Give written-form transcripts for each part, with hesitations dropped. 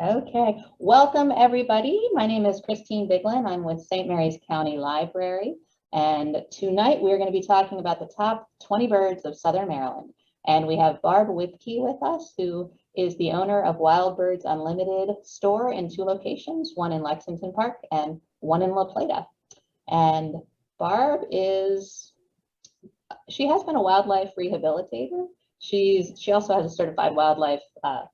Okay, welcome everybody. My name is Christine Biglin. I'm with St. Mary's County Library. And tonight we're going to be talking about the top 20 birds of Southern Maryland. And we have Barb Whipkey with us, who is the owner of Wild Birds Unlimited store in 2 locations, one in Lexington Park and one in LaPlata. And Barb she has been a wildlife rehabilitator. She also has a certified wildlife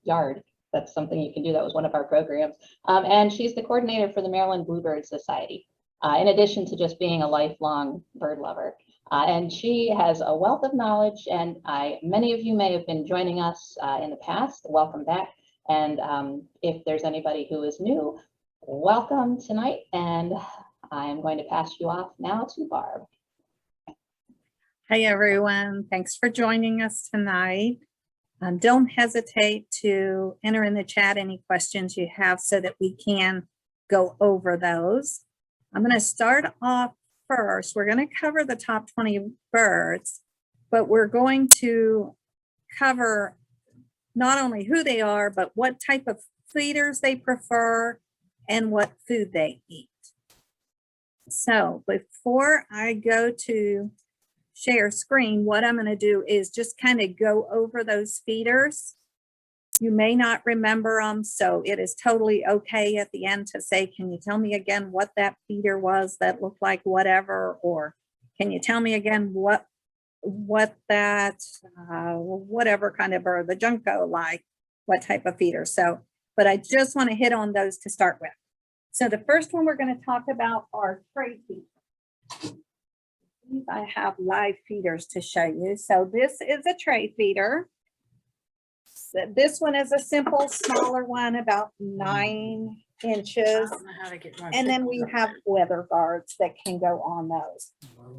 yard. That's something you can do. That was one of our programs. And she's the coordinator for the Maryland Bluebird Society, in addition to just being a lifelong bird lover. And she has a wealth of knowledge, and many of you may have been joining us in the past. Welcome back. And if there's anybody who is new, welcome tonight. And I'm going to pass you off now to Barb. Hi, everyone. Thanks for joining us tonight. Don't hesitate to enter in the chat any questions you have so that we can go over those. I'm going to start off first. We're going to cover the top 20 birds, but we're going to cover not only who they are, but what type of feeders they prefer and what food they eat. So before I go to share screen, what I'm going to do is just kind of go over those feeders. You may not remember them, so it is totally okay at the end to say, can you tell me again what that feeder was that looked like whatever, or can you tell me again what that whatever kind of bird, the Junko, like what type of feeder. So, but I just want to hit on those to start with. So the first one we're going to talk about are tray feeders. I have live feeders to show you. So this is a tray feeder. So this one is a simple, smaller one, about 9 inches. And then we have weather guards that can go on those.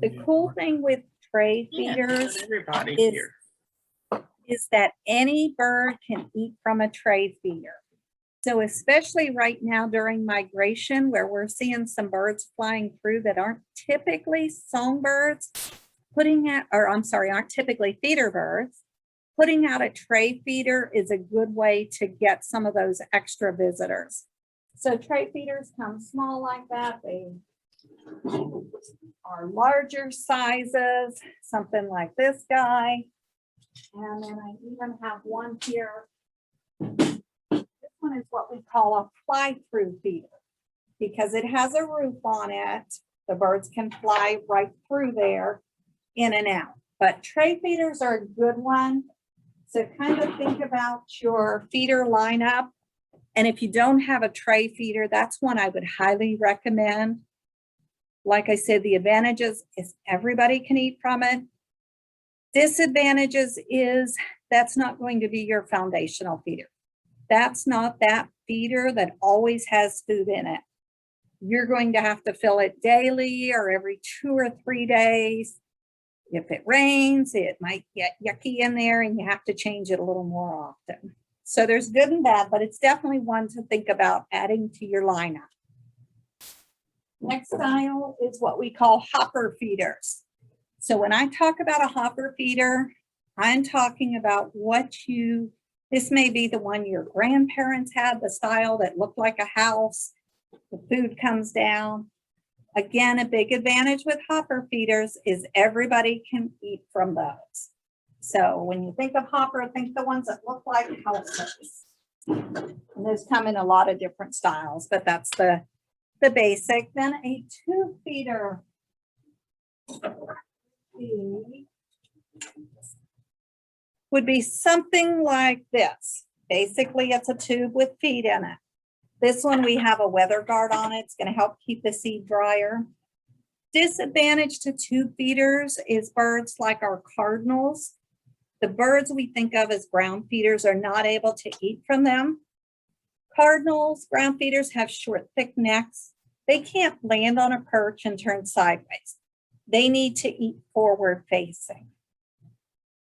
The cool thing with tray feeders is that any bird can eat from a tray feeder. So especially right now during migration, where we're seeing some birds flying through that aren't typically songbirds, aren't typically feeder birds, putting out a tray feeder is a good way to get some of those extra visitors. So tray feeders come small like that. They are larger sizes, something like this guy. And then I even have one here. One is what we call a fly-through feeder because it has a roof on it. The birds can fly right through there, in and out. But tray feeders are a good one. So kind of think about your feeder lineup. And if you don't have a tray feeder, that's one I would highly recommend. Like I said, the advantages is everybody can eat from it. Disadvantages is that's not going to be your foundational feeder. That's not that feeder that always has food in it. You're going to have to fill it daily or every 2 or 3 days. If it rains, it might get yucky in there and you have to change it a little more often. So there's good and bad, but it's definitely one to think about adding to your lineup. Next style is what we call hopper feeders. So when I talk about a hopper feeder, I'm talking about this may be the one your grandparents had, the style that looked like a house. The food comes down. Again, a big advantage with hopper feeders is everybody can eat from those. So when you think of hopper, think the ones that look like houses. And those come in a lot of different styles, but that's the basic. Then a tube feeder would be something like this. Basically, it's a tube with feed in it. This one, we have a weather guard on it. It's going to help keep the seed drier. Disadvantage to tube feeders is birds like our cardinals. The birds we think of as ground feeders are not able to eat from them. Cardinals, ground feeders have short, thick necks. They can't land on a perch and turn sideways. They need to eat forward facing.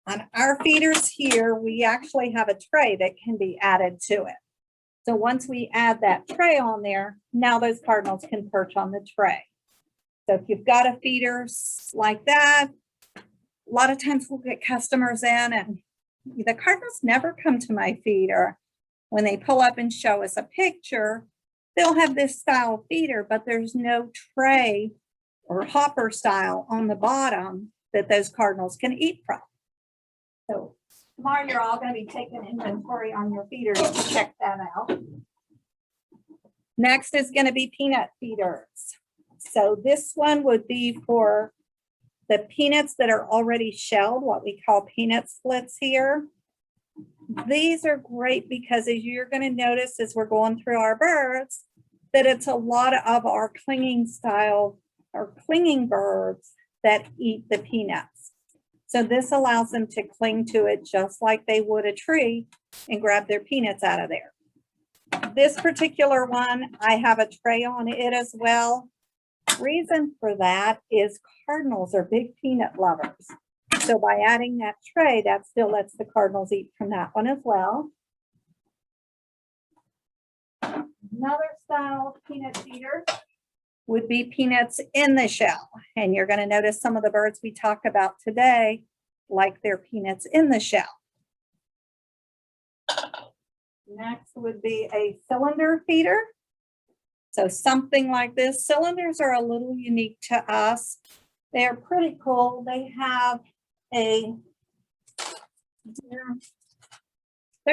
On our feeders here, we actually have a tray that can be added to it. So once we add that tray on there, now those cardinals can perch on the tray. So if you've got a feeder like that, a lot of times we'll get customers in and the cardinals never come to my feeder. when they pull up and show us a picture, they'll have this style feeder, but there's no tray or hopper style on the bottom that those cardinals can eat from. So tomorrow you're all going to be taking inventory on your feeders to check that out. Next is going to be peanut feeders. So this one would be for the peanuts that are already shelled, what we call peanut splits here. These are great because as you're going to notice as we're going through our birds, that it's a lot of our clinging style or clinging birds that eat the peanuts. So this allows them to cling to it just like they would a tree and grab their peanuts out of there. This particular one, I have a tray on it as well. Reason for that is cardinals are big peanut lovers. So by adding that tray, that still lets the cardinals eat from that one as well. Another style of peanut feeder would be peanuts in the shell. And you're going to notice some of the birds we talk about today like their peanuts in the shell. Next would be a cylinder feeder. So something like this. Cylinders are a little unique to us. They're pretty cool. They have they're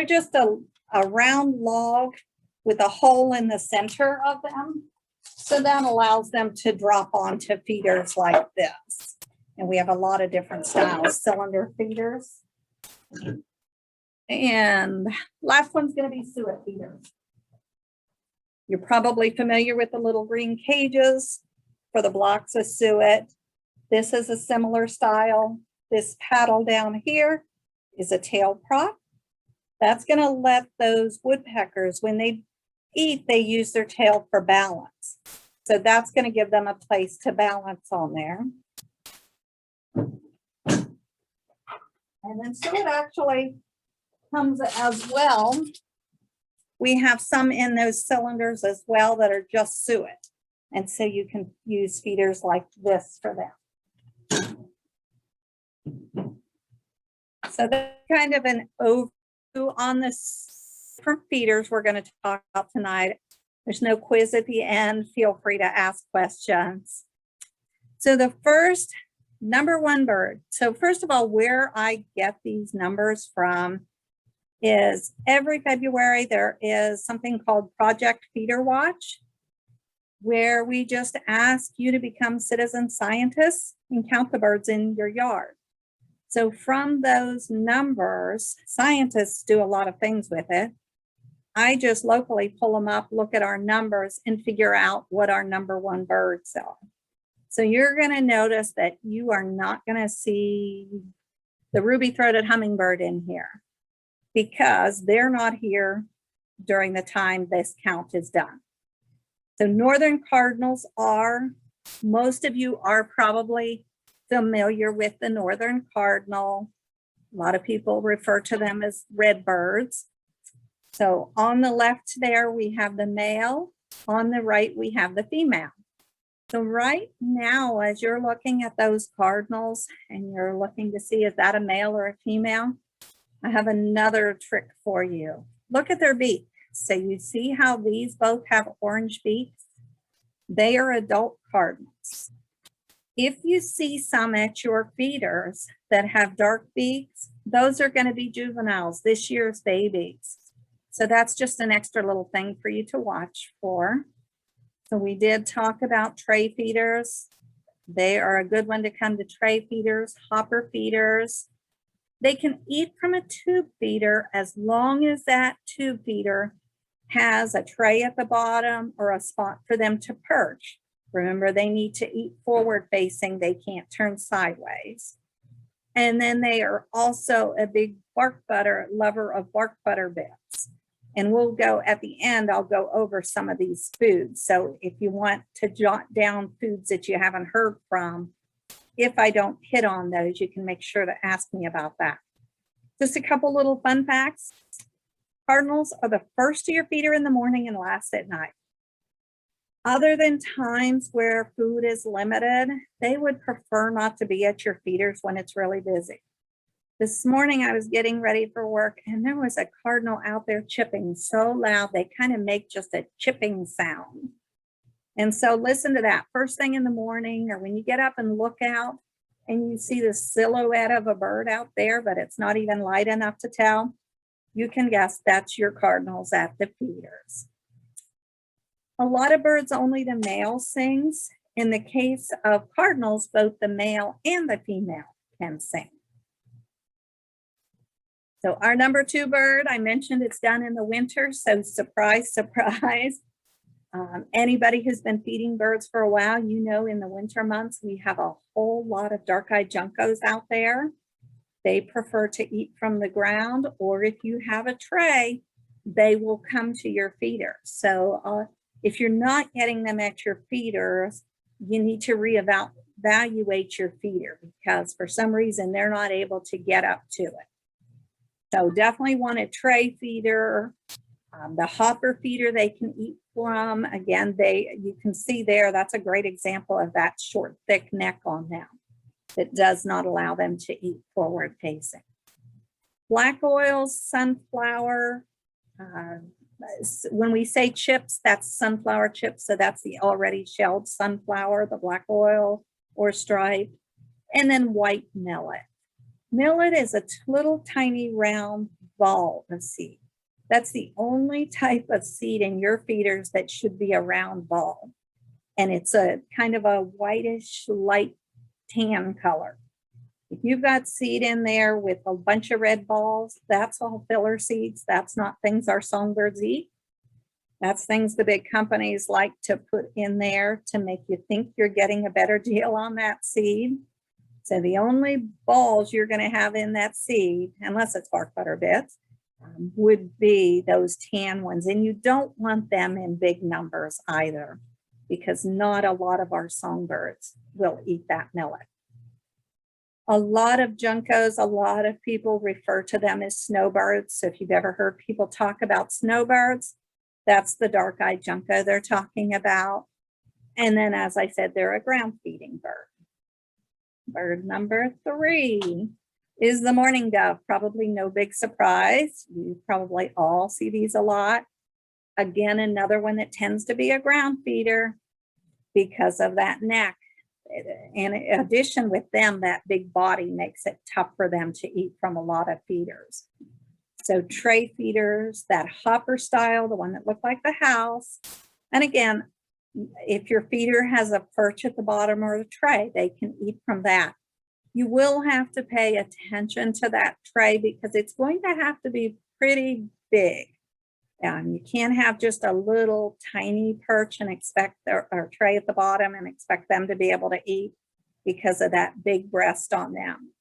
just a round log with a hole in the center of them. So that allows them to drop onto feeders like this. And we have a lot of different styles, cylinder feeders. And last one's going to be suet feeders. You're probably familiar with the little green cages for the blocks of suet. This is a similar style. This paddle down here is a tail prop. That's going to let those woodpeckers, when they eat, they use their tail for balance. So that's going to give them a place to balance on there. And then suet actually comes as well. We have some in those cylinders as well that are just suet. And so you can use feeders like this for them. So that's kind of an overview on this for feeders we're going to talk about tonight. There's no quiz at the end. Feel free to ask questions. So the first number one bird. So first of all, where I get these numbers from is every February there is something called Project Feeder Watch, where we just ask you to become citizen scientists and count the birds in your yard. So from those numbers, scientists do a lot of things with it. I just locally pull them up, look at our numbers, and figure out what our number one birds are. So you're going to notice that you are not going to see the ruby-throated hummingbird in here because they're not here during the time this count is done. So northern cardinals are, most of you are probably familiar with the northern cardinal. A lot of people refer to them as redbirds. So on the left there, we have the male. On the right, we have the female. So right now, as you're looking at those cardinals and you're looking to see, is that a male or a female? I have another trick for you. Look at their beak. So you see how these both have orange beaks? They are adult cardinals. If you see some at your feeders that have dark beaks, those are going to be juveniles, this year's babies. So that's just an extra little thing for you to watch for. So we did talk about tray feeders. They are a good one to come to tray feeders, hopper feeders. They can eat from a tube feeder as long as that tube feeder has a tray at the bottom or a spot for them to perch. Remember, they need to eat forward facing. They can't turn sideways. And then they are also a big lover of bark butter bits. And we'll go at the end, I'll go over some of these foods. So if you want to jot down foods that you haven't heard from, if I don't hit on those, you can make sure to ask me about that. Just a couple little fun facts. Cardinals are the first to your feeder in the morning and last at night. Other than times where food is limited, they would prefer not to be at your feeders when it's really busy. This morning I was getting ready for work and there was a cardinal out there chipping so loud. They kind of make just a chipping sound. And so listen to that first thing in the morning, or when you get up and look out and you see the silhouette of a bird out there, but it's not even light enough to tell, you can guess that's your cardinals at the feeders. A lot of birds, only the male sings. In the case of cardinals, both the male and the female can sing. So our number 2 bird, I mentioned it's done in the winter, so surprise, surprise. Anybody who's been feeding birds for a while, you know in the winter months, we have a whole lot of dark-eyed juncos out there. They prefer to eat from the ground, or if you have a tray, they will come to your feeder. So if you're not getting them at your feeders, you need to reevaluate your feeder because for some reason they're not able to get up to it. So definitely want a tray feeder. The hopper feeder they can eat from. Again, you can see there, that's a great example of that short, thick neck on them that does not allow them to eat forward facing. Black oils, sunflower. When we say chips, that's sunflower chips. So that's the already shelled sunflower, the black oil or stripe, and then white millet. Millet is a little tiny round ball of seed. That's the only type of seed in your feeders that should be a round ball. And it's a kind of a whitish light tan color. If you've got seed in there with a bunch of red balls, that's all filler seeds. That's not things our songbirds eat. That's things the big companies like to put in there to make you think you're getting a better deal on that seed. So the only balls you're going to have in that seed, unless it's bark butter bits, would be those tan ones. And you don't want them in big numbers either, because not a lot of our songbirds will eat that millet. A lot of juncos, a lot of people refer to them as snowbirds. So if you've ever heard people talk about snowbirds, that's the dark-eyed junco they're talking about. And then, as I said, they're a ground feeding bird. Bird number 3 is the mourning dove. Probably no big surprise. You probably all see these a lot. Again, another one that tends to be a ground feeder because of that neck. And in addition with them, that big body makes it tough for them to eat from a lot of feeders. So tray feeders, that hopper style, the one that looked like the house. And again, if your feeder has a perch at the bottom or the tray, they can eat from that. You will have to pay attention to that tray because it's going to have to be pretty big. You can't have just a little tiny perch and expect or tray at the bottom and expect them to be able to eat because of that big breast on them.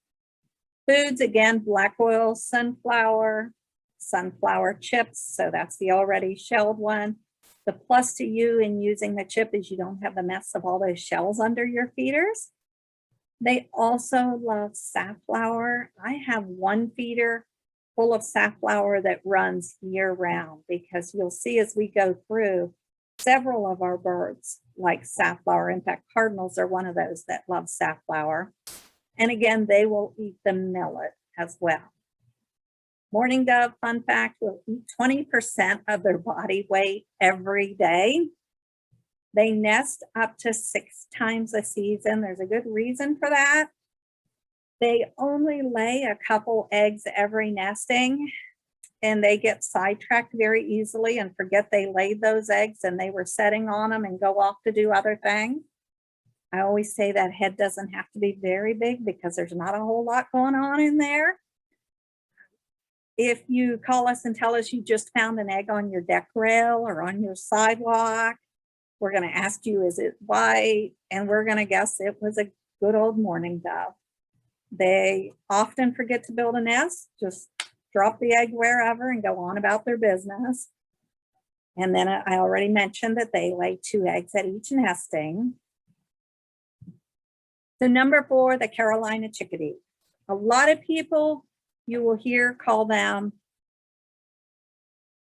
Foods, again, black oil, sunflower chips. So that's the already shelled one. The plus to you in using the chip is you don't have the mess of all those shells under your feeders. They also love safflower. I have one feeder full of safflower that runs year round because you'll see as we go through, several of our birds like safflower. In fact, cardinals are one of those that love safflower. And again, they will eat the millet as well. Mourning dove, fun fact, will eat 20% of their body weight every day. They nest up to 6 times a season. There's a good reason for that. They only lay a couple eggs every nesting, and they get sidetracked very easily and forget they laid those eggs and they were setting on them and go off to do other things. I always say that head doesn't have to be very big because there's not a whole lot going on in there. If you call us and tell us you just found an egg on your deck rail or on your sidewalk, we're going to ask you, is it white? And we're going to guess it was a good old mourning dove. They often forget to build a nest, just drop the egg wherever and go on about their business. And then I already mentioned that they lay 2 eggs at each nesting. So number 4, the Carolina chickadee. A lot of people you will hear call them,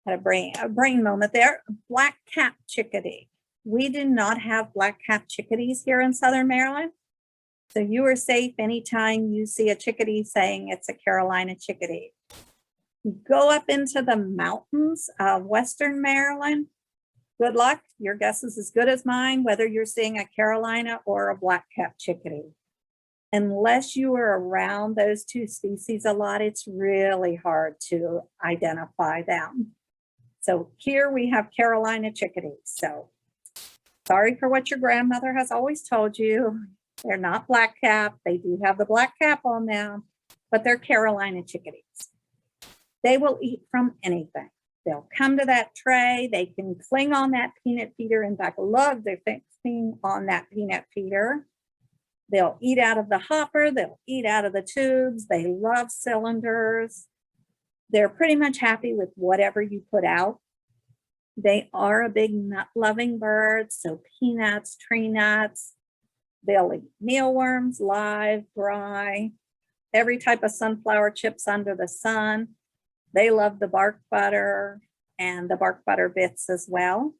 had a brain moment there, black cap chickadee. We do not have black cap chickadees here in Southern Maryland. So you are safe anytime you see a chickadee saying it's a Carolina chickadee. Go up into the mountains of Western Maryland. Good luck. Your guess is as good as mine, whether you're seeing a Carolina or a black-capped chickadee. Unless you are around those two species a lot, it's really hard to identify them. So here we have Carolina chickadees. So sorry for what your grandmother has always told you. They're not black-capped. They do have the black cap on them, but they're Carolina chickadees. They will eat from anything. They'll come to that tray. They can cling on that peanut feeder. In fact, love their thing on that peanut feeder. They'll eat out of the hopper. They'll eat out of the tubes. They love cylinders. They're pretty much happy with whatever you put out. They are a big nut-loving bird, so peanuts, tree nuts. They'll eat mealworms, live, dry, every type of sunflower chips under the sun. They love the bark butter and the bark butter bits as well.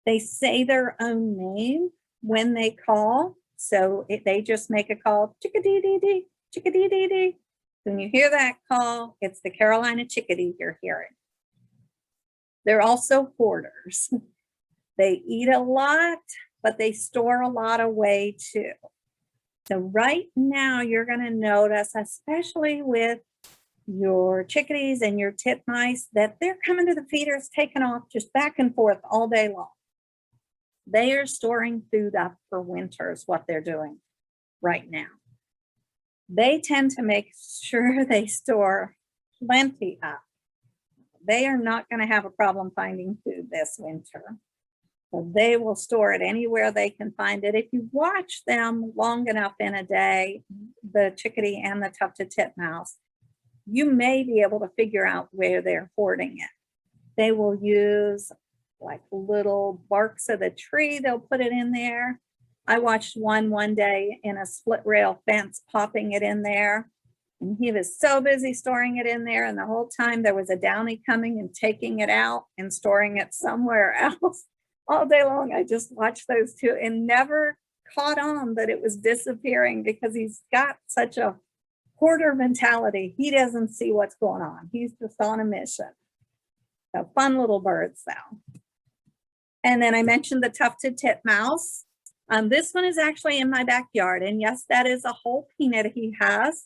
They say their own name when they call. So they just make a call, chickadee-dee-dee, chickadee-dee-dee. When you hear that call, it's the Carolina chickadee you're hearing. They're also hoarders. They eat a lot, but they store a lot away too. So right now you're going to notice, especially with your chickadees and your titmice, that they're coming to the feeders, taking off just back and forth all day long. They are storing food up for winter is what they're doing right now. They tend to make sure they store plenty up. They are not going to have a problem finding food this winter. So they will store it anywhere they can find it. If you watch them long enough in a day, the chickadee and the tufted titmouse, you may be able to figure out where they're hoarding it. They will use like little barks of the tree. They'll put it in there. I watched one day in a split rail fence, popping it in there. And he was so busy storing it in there. And the whole time there was a downy coming and taking it out and storing it somewhere else. All day long, I just watched those two and never caught on that it was disappearing, because he's got such a hoarder mentality. He doesn't see what's going on. He's just on a mission. So fun little birds though. And then I mentioned the tufted titmouse. This one is actually in my backyard. And yes, that is a whole peanut he has.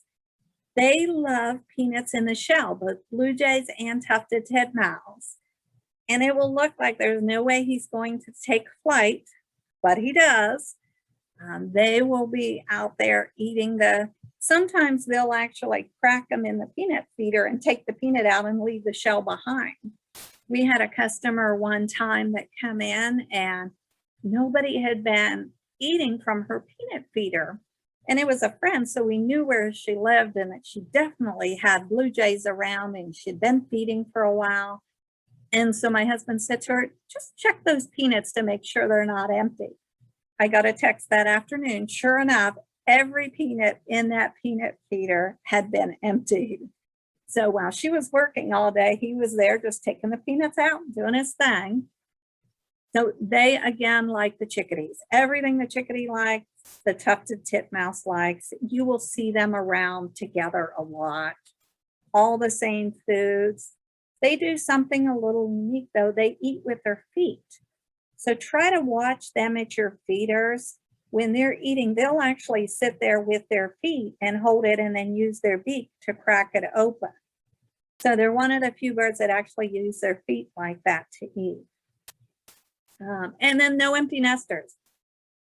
They love peanuts in the shell, both blue jays and tufted titmouse. And it will look like there's no way he's going to take flight, but he does. They will be out there eating sometimes they'll actually crack them in the peanut feeder and take the peanut out and leave the shell behind. We had a customer one time that come in and nobody had been eating from her peanut feeder. And it was a friend, so we knew where she lived and that she definitely had blue jays around and she'd been feeding for a while. And so my husband said to her, just check those peanuts to make sure they're not empty. I got a text that afternoon. Sure enough, every peanut in that peanut feeder had been emptied. So while she was working all day, he was there just taking the peanuts out and doing his thing. So they, again, like the chickadees. Everything the chickadee likes, the tufted titmouse likes. You will see them around together a lot. All the same foods. They do something a little unique, though. They eat with their feet. So try to watch them at your feeders. When they're eating, they'll actually sit there with their feet and hold it and then use their beak to crack it open. So they're one of the few birds that actually use their feet like that to eat. And then no empty nesters.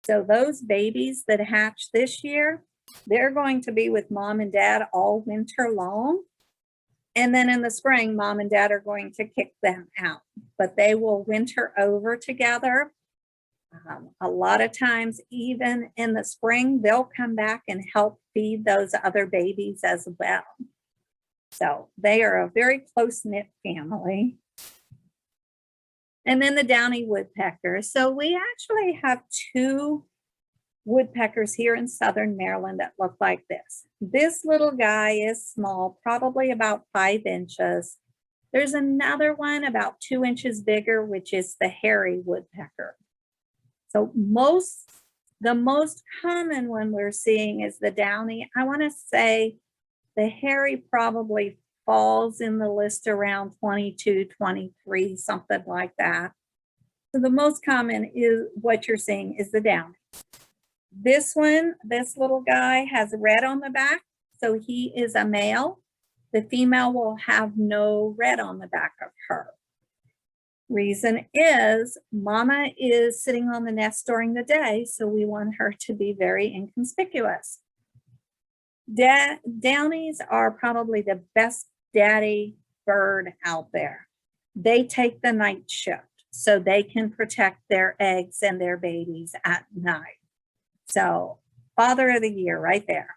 So those babies that hatch this year, they're going to be with mom and dad all winter long. And then in the spring, mom and dad are going to kick them out, but they will winter over together. A lot of times, even in the spring, they'll come back and help feed those other babies as well. So they are a very close-knit family. And then the downy woodpecker. So we actually have two woodpeckers here in southern Maryland that look like this. This little guy is small, probably about 5 inches. There's another one about 2 inches bigger, which is the hairy woodpecker. So most The most common one we're seeing is the downy. I want to say the hairy probably falls in the list around 22, 23, something like that. So the most common is what you're seeing is the downy. This one, this little guy has red on the back, so he is a male. The female will have no red on the back of her. Reason is mama is sitting on the nest during the day, so we want her to be very inconspicuous. Downies are probably the best daddy bird out there. They take the night shift so they can protect their eggs and their babies at night. So father of the year right there.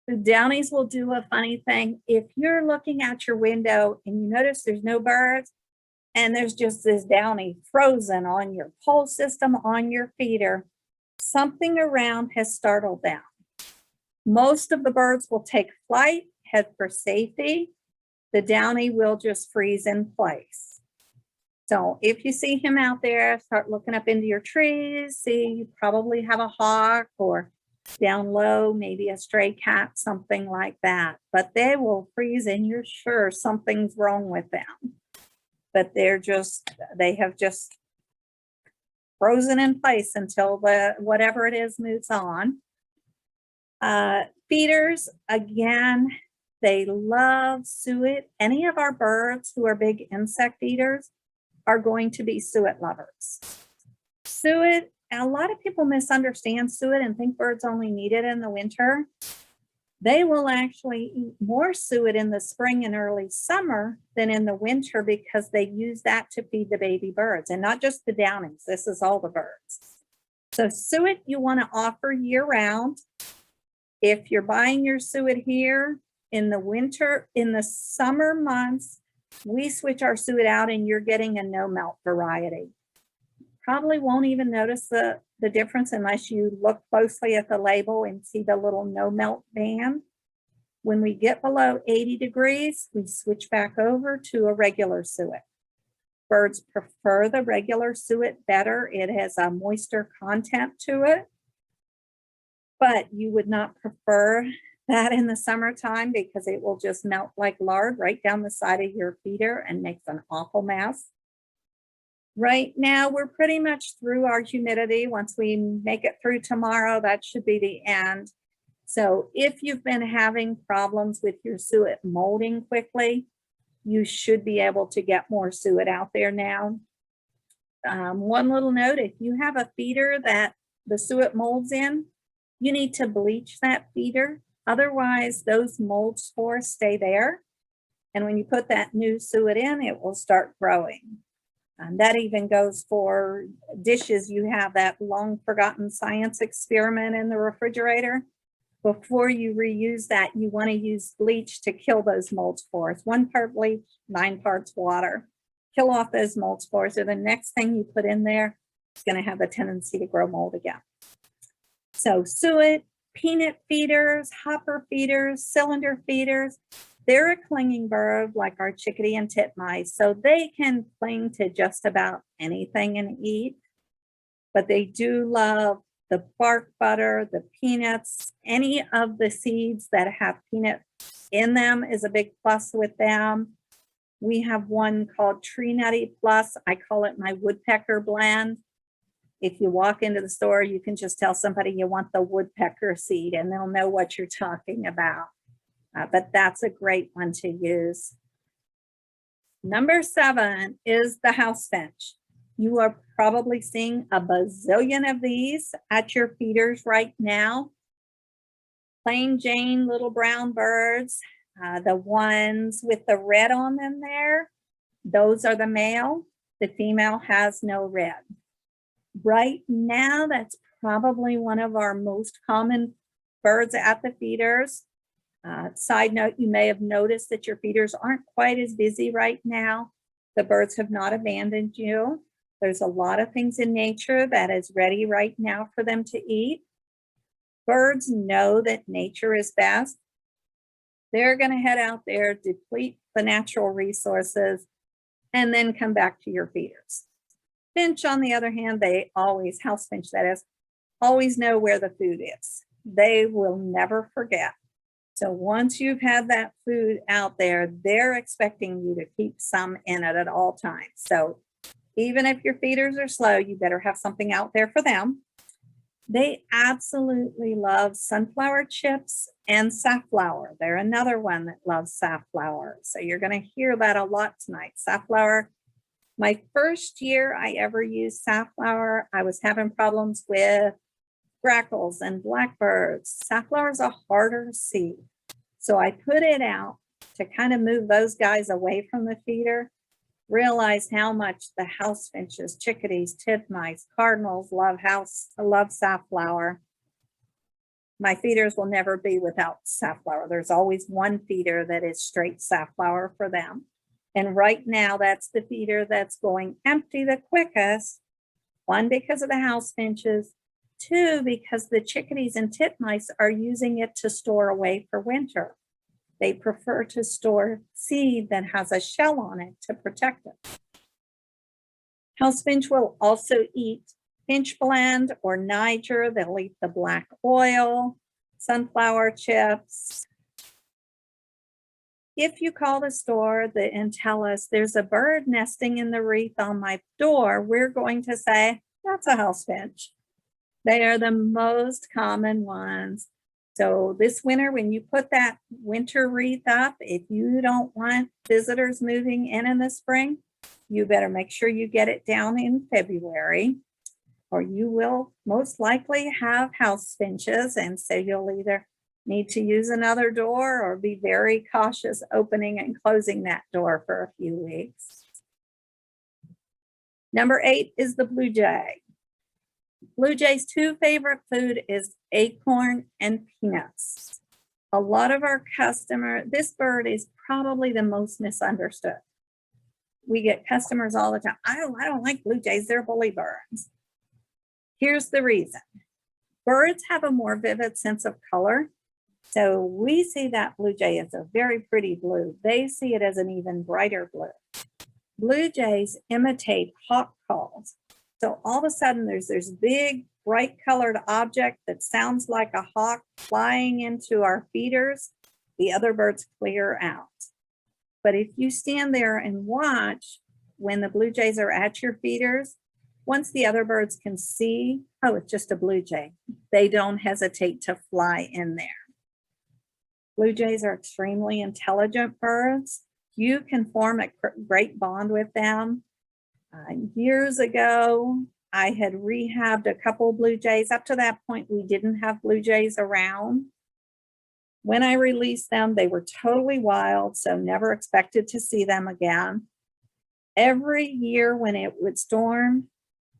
The downies will do a funny thing. If you're looking out your window and you notice there's no birds and there's just this downy frozen on your pole system, on your feeder, something around has startled them. Most of the birds will take flight, head for safety. The downy will just freeze in place. So if you see him out there, start looking up into your trees, see you probably have a hawk or down low, maybe a stray cat, something like that. But they will freeze and you're sure something's wrong with them. But they have just frozen in place until whatever it is moves on. Feeders, again, they love suet. Any of our birds who are big insect eaters are going to be suet lovers. Suet, a lot of people misunderstand suet and think birds only need it in the winter. They will actually eat more suet in the spring and early summer than in the winter because they use that to feed the baby birds, and not just the downies. This is all the birds. So suet you want to offer year round. If you're buying your suet here in the winter, in the summer months, we switch our suet out and you're getting a no melt variety. Probably won't even notice the difference unless you look closely at the label and see the little no melt band. When we get below 80 degrees, we switch back over to a regular suet. Birds prefer the regular suet better. It has a moisture content to it, but you would not prefer that in the summertime because it will just melt like lard right down the side of your feeder and makes an awful mess. Right now, we're pretty much through our humidity. Once we make it through tomorrow, that should be the end. So if you've been having problems with your suet molding quickly, you should be able to get more suet out there now. One little note, if you have a feeder that the suet molds in, you need to bleach that feeder. Otherwise, those mold spores stay there. And when you put that new suet in, it will start growing. That even goes for dishes. You have that long forgotten science experiment in the refrigerator. Before you reuse that, you want to use bleach to kill those mold spores. 1 part bleach, 9 parts water. Kill off those mold spores, or the next thing you put in there is going to have a tendency to grow mold again. So suet, peanut feeders, hopper feeders, cylinder feeders, they're a clinging bird like our chickadee and titmice, so they can cling to just about anything and eat, but they do love the bark butter, the peanuts, any of the seeds that have peanut in them is a big plus with them. We have one called Tree Nutty Plus. I call it my woodpecker blend. If you walk into the store, you can just tell somebody you want the woodpecker seed and they'll know what you're talking about. But that's a great one to use. Number 7 is the housefinch. You are probably seeing a bazillion of these at your feeders right now. Plain Jane little brown birds, the ones with the red on them there, those are the male. The female has no red. Right now, that's probably one of our most common birds at the feeders. Side note, you may have noticed that your feeders aren't quite as busy right now. The birds have not abandoned you. There's a lot of things in nature that is ready right now for them to eat. Birds know that nature is best. They're going to head out there, deplete the natural resources, and then come back to your feeders. Finch, on the other hand, housefinch that is, always know where the food is. They will never forget. So once you've had that food out there, they're expecting you to keep some in it at all times. So even if your feeders are slow, you better have something out there for them. They absolutely love sunflower chips and safflower. They're another one that loves safflower. So you're going to hear that a lot tonight. Safflower. My first year I ever used safflower, I was having problems with grackles and blackbirds. Safflower is a harder seed. So I put it out to kind of move those guys away from the feeder. Realized how much the housefinches, chickadees, titmice, cardinals love safflower. My feeders will never be without safflower. There's always one feeder that is straight safflower for them. And right now that's the feeder that's going empty the quickest. One, because of the housefinches. Two, because the chickadees and titmice are using it to store away for winter. They prefer to store seed that has a shell on it to protect it. Housefinch will also eat finch blend or Niger. They'll eat the black oil, sunflower chips. If you call the store and tell us there's a bird nesting in the wreath on my door, we're going to say, that's a housefinch. They are the most common ones. So this winter, when you put that winter wreath up, if you don't want visitors moving in the spring, you better make sure you get it down in February, or you will most likely have house finches. And so you'll either need to use another door or be very cautious opening and closing that door for a few weeks. Number 8 is the blue jay. Blue jay's 2 favorite food is acorn and peanuts. A lot of our this bird is probably the most misunderstood. We get customers all the time. I don't like blue jays, they're bully birds. Here's the reason. Birds have a more vivid sense of color. So we see that blue jay as a very pretty blue. They see it as an even brighter blue. Blue jays imitate hawk calls. So all of a sudden there's this big bright colored object that sounds like a hawk flying into our feeders. The other birds clear out. But if you stand there and watch when the blue jays are at your feeders, once the other birds can see, oh, it's just a blue jay, they don't hesitate to fly in there. Blue jays are extremely intelligent birds. You can form a great bond with them. Years ago, I had rehabbed a couple blue jays. Up to that point, we didn't have blue jays around. When I released them, they were totally wild, so never expected to see them again. Every year when it would storm,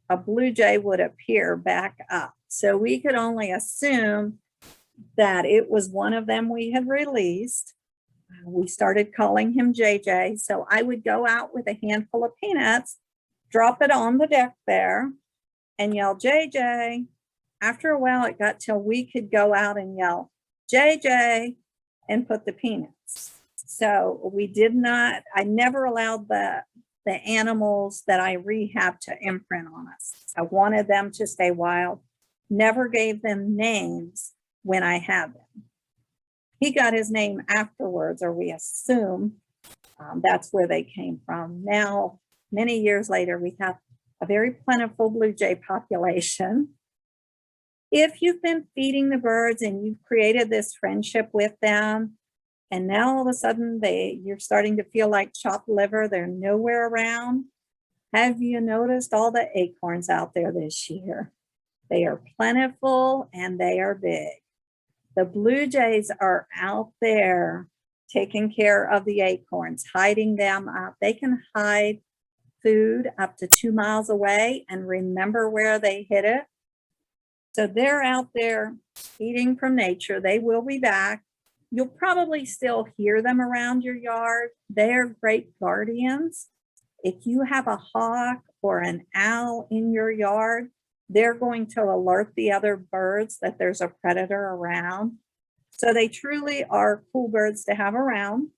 a blue jay would appear back up. So we could only assume that it was one of them we had released. We started calling him JJ. So I would go out with a handful of peanuts, drop it on the deck there, and yell, JJ. After a while, it got till we could go out and yell, JJ, and put the peanuts. So I never allowed the animals that I rehabbed to imprint on us. I wanted them to stay wild, never gave them names when I had them. He got his name afterwards, or we assume that's where they came from. Now, many years later, we have a very plentiful blue jay population. If you've been feeding the birds and you've created this friendship with them, and now all of a sudden you're starting to feel like chopped liver, they're nowhere around. Have you noticed all the acorns out there this year? They are plentiful and they are big. The blue jays are out there taking care of the acorns, hiding them up. They can hide food up to 2 miles away and remember where they hid it. So they're out there eating from nature. They will be back. You'll probably still hear them around your yard. They're great guardians. If you have a hawk or an owl in your yard, they're going to alert the other birds that there's a predator around. So they truly are cool birds to have around.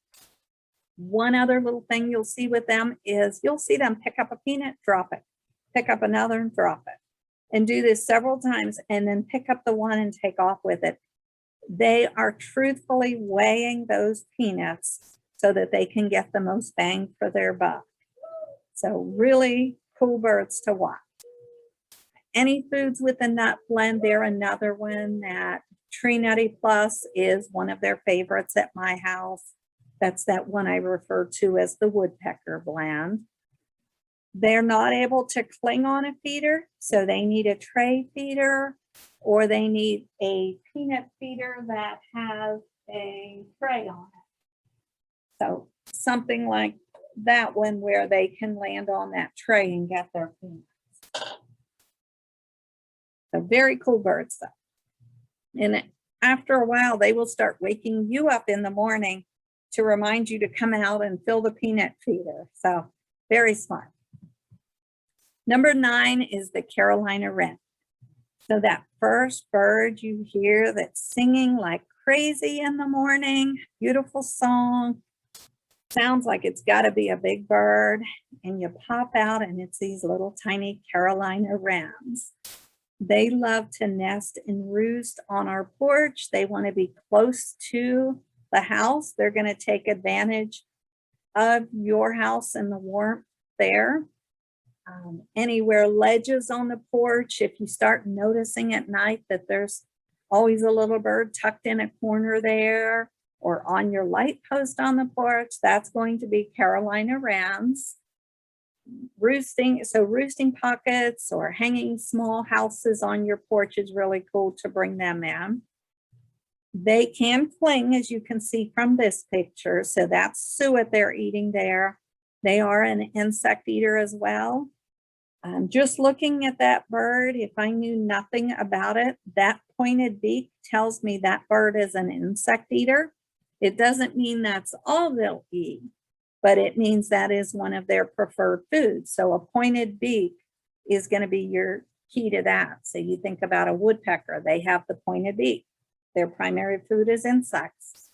One other little thing you'll see with them is you'll see them pick up a peanut, drop it, pick up another and drop it. and do this several times and then pick up the one and take off with it. They are truthfully weighing those peanuts so that they can get the most bang for their buck. So really cool birds to watch. Any foods with a nut blend, they're another one. That Tree Nutty Plus is one of their favorites at my house. That's that one I refer to as the woodpecker blend. They're not able to cling on a feeder, so they need a tray feeder, or they need a peanut feeder that has a tray on it. So something like that one where they can land on that tray and get their peanuts. So very cool birds though. And after a while, they will start waking you up in the morning to remind you to come out and fill the peanut feeder. So very smart. Number 9 is the Carolina wren. So that first bird you hear that's singing like crazy in the morning, beautiful song, sounds like it's got to be a big bird, and you pop out and it's these little tiny Carolina wrens. They love to nest and roost on our porch. They want to be close to the house. They're going to take advantage of your house and the warmth there. Anywhere ledges on the porch, if you start noticing at night that there's always a little bird tucked in a corner there, or on your light post on the porch, that's going to be Carolina wrens. Roosting pockets or hanging small houses on your porch is really cool to bring them in. They can cling, as you can see from this picture. So that's suet they're eating there. They are an insect eater as well. Just looking at that bird, if I knew nothing about it, that pointed beak tells me that bird is an insect eater. It doesn't mean that's all they'll eat, but it means that is one of their preferred foods. So a pointed beak is going to be your key to that. So you think about a woodpecker, they have the pointed beak. Their primary food is insects.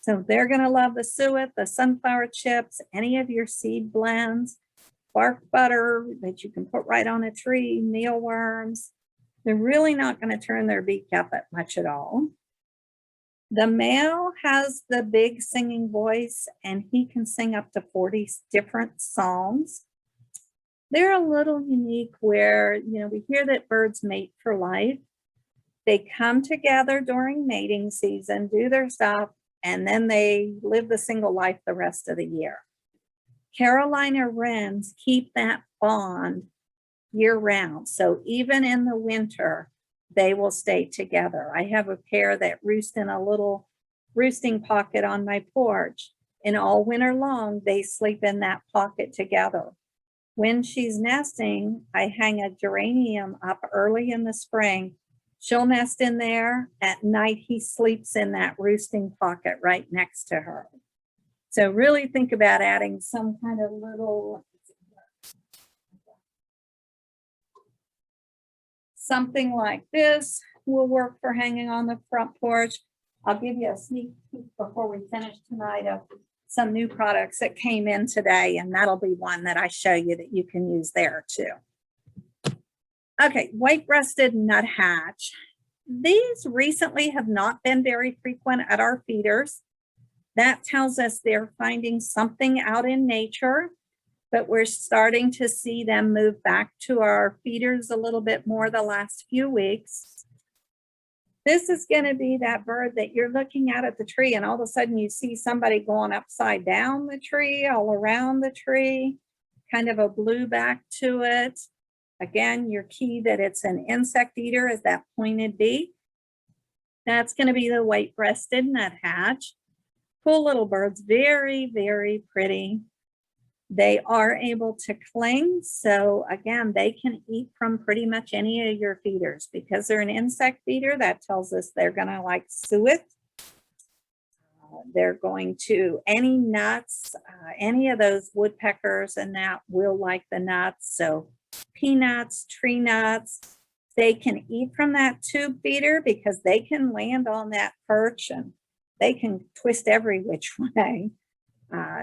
So they're going to love the suet, the sunflower chips, any of your seed blends, bark butter that you can put right on a tree, mealworms. They're really not going to turn their beak up at much at all. The male has the big singing voice, and he can sing up to 40 different songs. They're a little unique where, we hear that birds mate for life. They come together during mating season, do their stuff, and then they live the single life the rest of the year. Carolina wrens keep that bond year round. So even in the winter, they will stay together. I have a pair that roost in a little roosting pocket on my porch, and all winter long, they sleep in that pocket together. When she's nesting, I hang a geranium up early in the spring. She'll nest in there. At night, he sleeps in that roosting pocket right next to her. So really think about adding some kind of little, something like this will work for hanging on the front porch. I'll give you a sneak peek before we finish tonight of some new products that came in today, and that'll be one that I show you that you can use there too. Okay, white-breasted nuthatch. These recently have not been very frequent at our feeders. That tells us they're finding something out in nature, but we're starting to see them move back to our feeders a little bit more the last few weeks. This is going to be that bird that you're looking at the tree, and all of a sudden you see somebody going upside down the tree, all around the tree, kind of a blue back to it. Again, your key that it's an insect eater is that pointed beak. That's going to be the white-breasted nuthatch. Cool little birds, very, very pretty. They are able to cling. So again, they can eat from pretty much any of your feeders. Because they're an insect feeder, that tells us they're going to like suet. They're going to any nuts, any of those woodpeckers and that will like the nuts. So peanuts, tree nuts, they can eat from that tube feeder because they can land on that perch and they can twist every which way.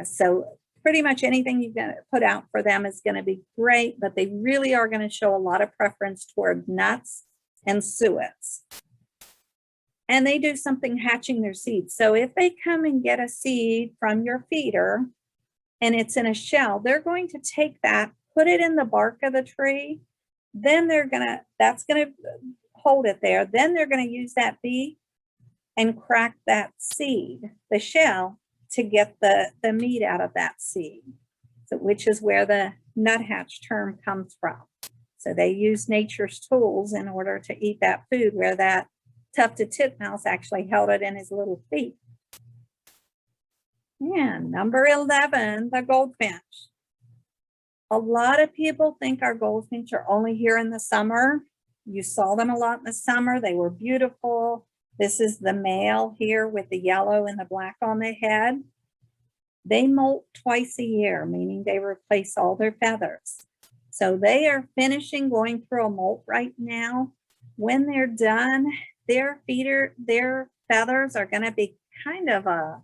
So pretty much anything you're going to put out for them is going to be great, but they really are going to show a lot of preference toward nuts and suets. And they do something hatching their seeds. So if they come and get a seed from your feeder and it's in a shell, they're going to take that, put it in the bark of the tree. Then that's going to hold it there. Then they're going to use that beak and crack that seed, the shell, to get the meat out of that seed. So which is where the nuthatch term comes from. So they use nature's tools in order to eat that food, where that Tufted Tip Mouse actually held it in his little feet. And number 11, the goldfinch. A lot of people think our goldfinch are only here in the summer. You saw them a lot in the summer. They were beautiful. This is the male here with the yellow and the black on the head. They molt twice a year, meaning they replace all their feathers. So they are finishing going through a molt right now. When they're done, their feathers are going to be kind of a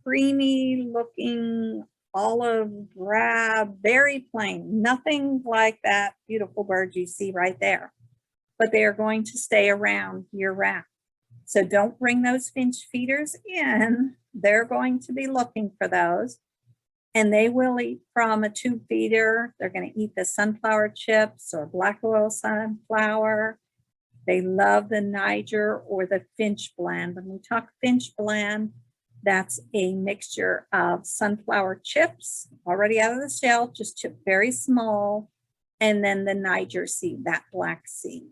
creamy looking olive drab, very plain, nothing like that beautiful bird you see right there. But they are going to stay around year round. So don't bring those finch feeders in. They're going to be looking for those. And they will eat from a tube feeder. They're going to eat the sunflower chips or black oil sunflower. They love the Niger or the finch blend. When we talk finch blend, that's a mixture of sunflower chips already out of the shell, just chipped very small, and then the Niger seed, that black seed.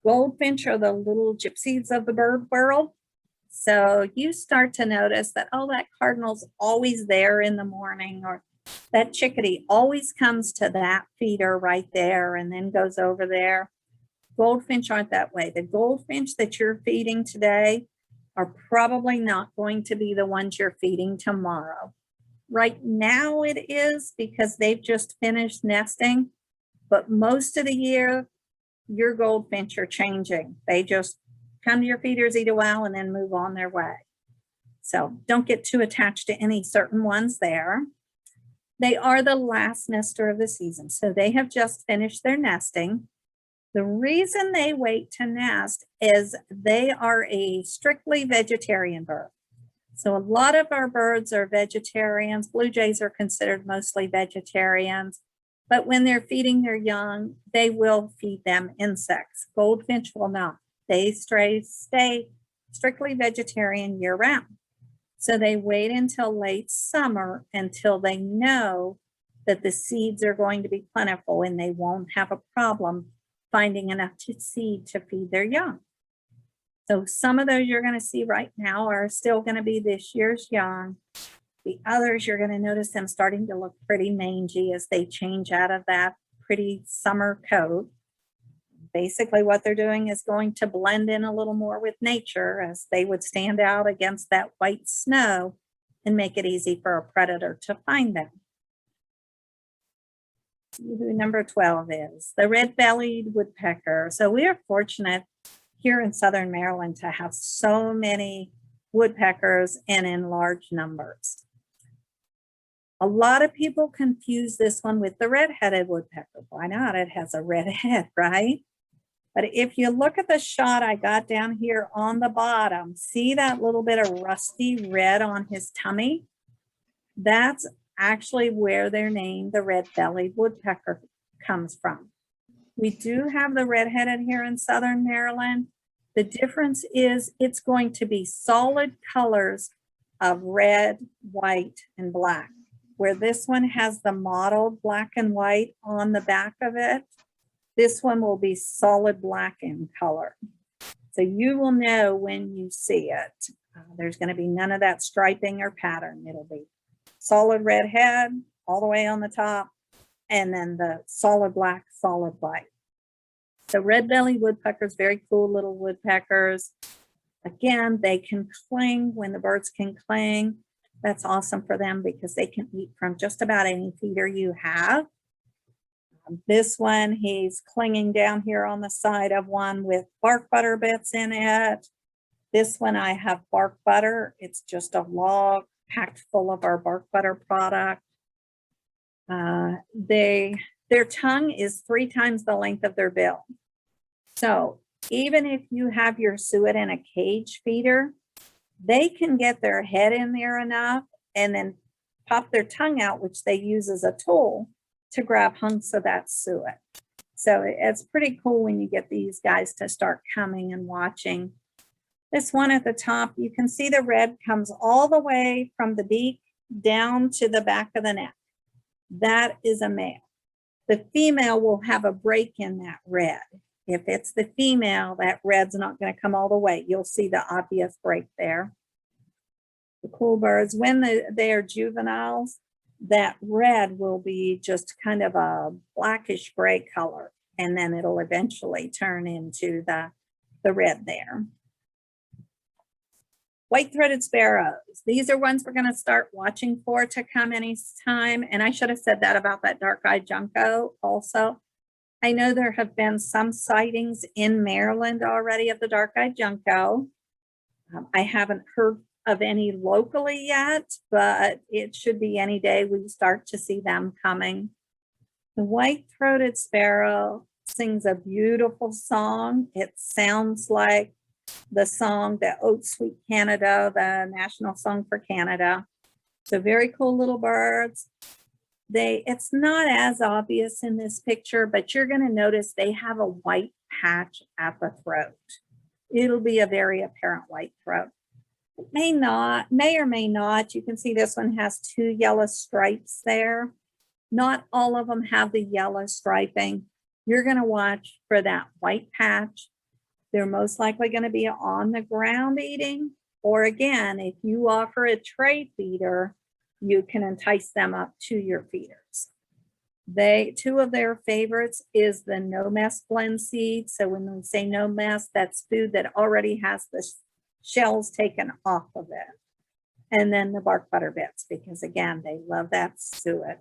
Goldfinch are the little gypsies of the bird world. So you start to notice that, oh, that cardinal's always there in the morning, or that chickadee always comes to that feeder right there and then goes over there. Goldfinch aren't that way. The goldfinch that you're feeding today are probably not going to be the ones you're feeding tomorrow. Right now it is, because they've just finished nesting, but most of the year your goldfinch are changing. They just come to your feeders, eat a while, and then move on their way. So don't get too attached to any certain ones there. They are the last nester of the season, so they have just finished their nesting. The reason they wait to nest is they are a strictly vegetarian bird. So a lot of our birds are vegetarians. Blue jays are considered mostly vegetarians, but when they're feeding their young, they will feed them insects. Goldfinch will not. They stay strictly vegetarian year round. So they wait until late summer until they know that the seeds are going to be plentiful and they won't have a problem finding enough seed to feed their young. So some of those you're going to see right now are still going to be this year's young. The others, you're going to notice them starting to look pretty mangy as they change out of that pretty summer coat. Basically what they're doing is going to blend in a little more with nature, as they would stand out against that white snow and make it easy for a predator to find them. Who number 12 is the red-bellied woodpecker. So we are fortunate here in Southern Maryland to have so many woodpeckers and in large numbers. A lot of people confuse this one with the red-headed woodpecker. Why not? It has a red head, right? But if you look at the shot I got down here on the bottom, see that little bit of rusty red on his tummy? That's actually where their name, the red-bellied woodpecker, comes from. We do have the red-headed here in Southern Maryland. The difference is it's going to be solid colors of red, white, and black, where this one has the mottled black and white on the back of it. This one will be solid black in color. So you will know when you see it. There's going to be none of that striping or pattern. It'll be solid red head all the way on the top, and then the solid black, solid white. So red-bellied woodpeckers, very cool little woodpeckers. Again, they can cling when the birds can cling. That's awesome for them because they can eat from just about any feeder you have. This one, he's clinging down here on the side of one with bark butter bits in it. This one, I have bark butter. It's just a log packed full of our bark butter product. Their tongue is 3 times the length of their bill. So even if you have your suet in a cage feeder, they can get their head in there enough and then pop their tongue out, which they use as a tool to grab hunks of that suet. So it's pretty cool when you get these guys to start coming and watching. This one at the top, you can see the red comes all the way from the beak down to the back of the neck. That is a male. The female will have a break in that red. If it's the female, that red's not going to come all the way. You'll see the obvious break there. The cool birds, when they are juveniles, that red will be just kind of a blackish gray color, and then it'll eventually turn into the red there. White-throated sparrows. These are ones we're going to start watching for to come anytime. And I should have said that about that dark-eyed Junko also. I know there have been some sightings in Maryland already of the dark-eyed Junko. I haven't heard of any locally yet, but it should be any day we start to see them coming. The white-throated sparrow sings a beautiful song. It sounds like the song, the Oat Sweet Canada, the national song for Canada. So very cool little birds. It's not as obvious in this picture, but you're going to notice they have a white patch at the throat. It'll be a very apparent white throat. It may or may not. You can see this one has 2 yellow stripes there. Not all of them have the yellow striping. You're going to watch for that white patch. They're most likely going to be on the ground eating, or again, if you offer a tray feeder, you can entice them up to your feeders. 2 of their favorites is the no mess blend seed. So when we say no mess, that's food that already has the shells taken off of it. And then the bark butter bits, because again, they love that suet.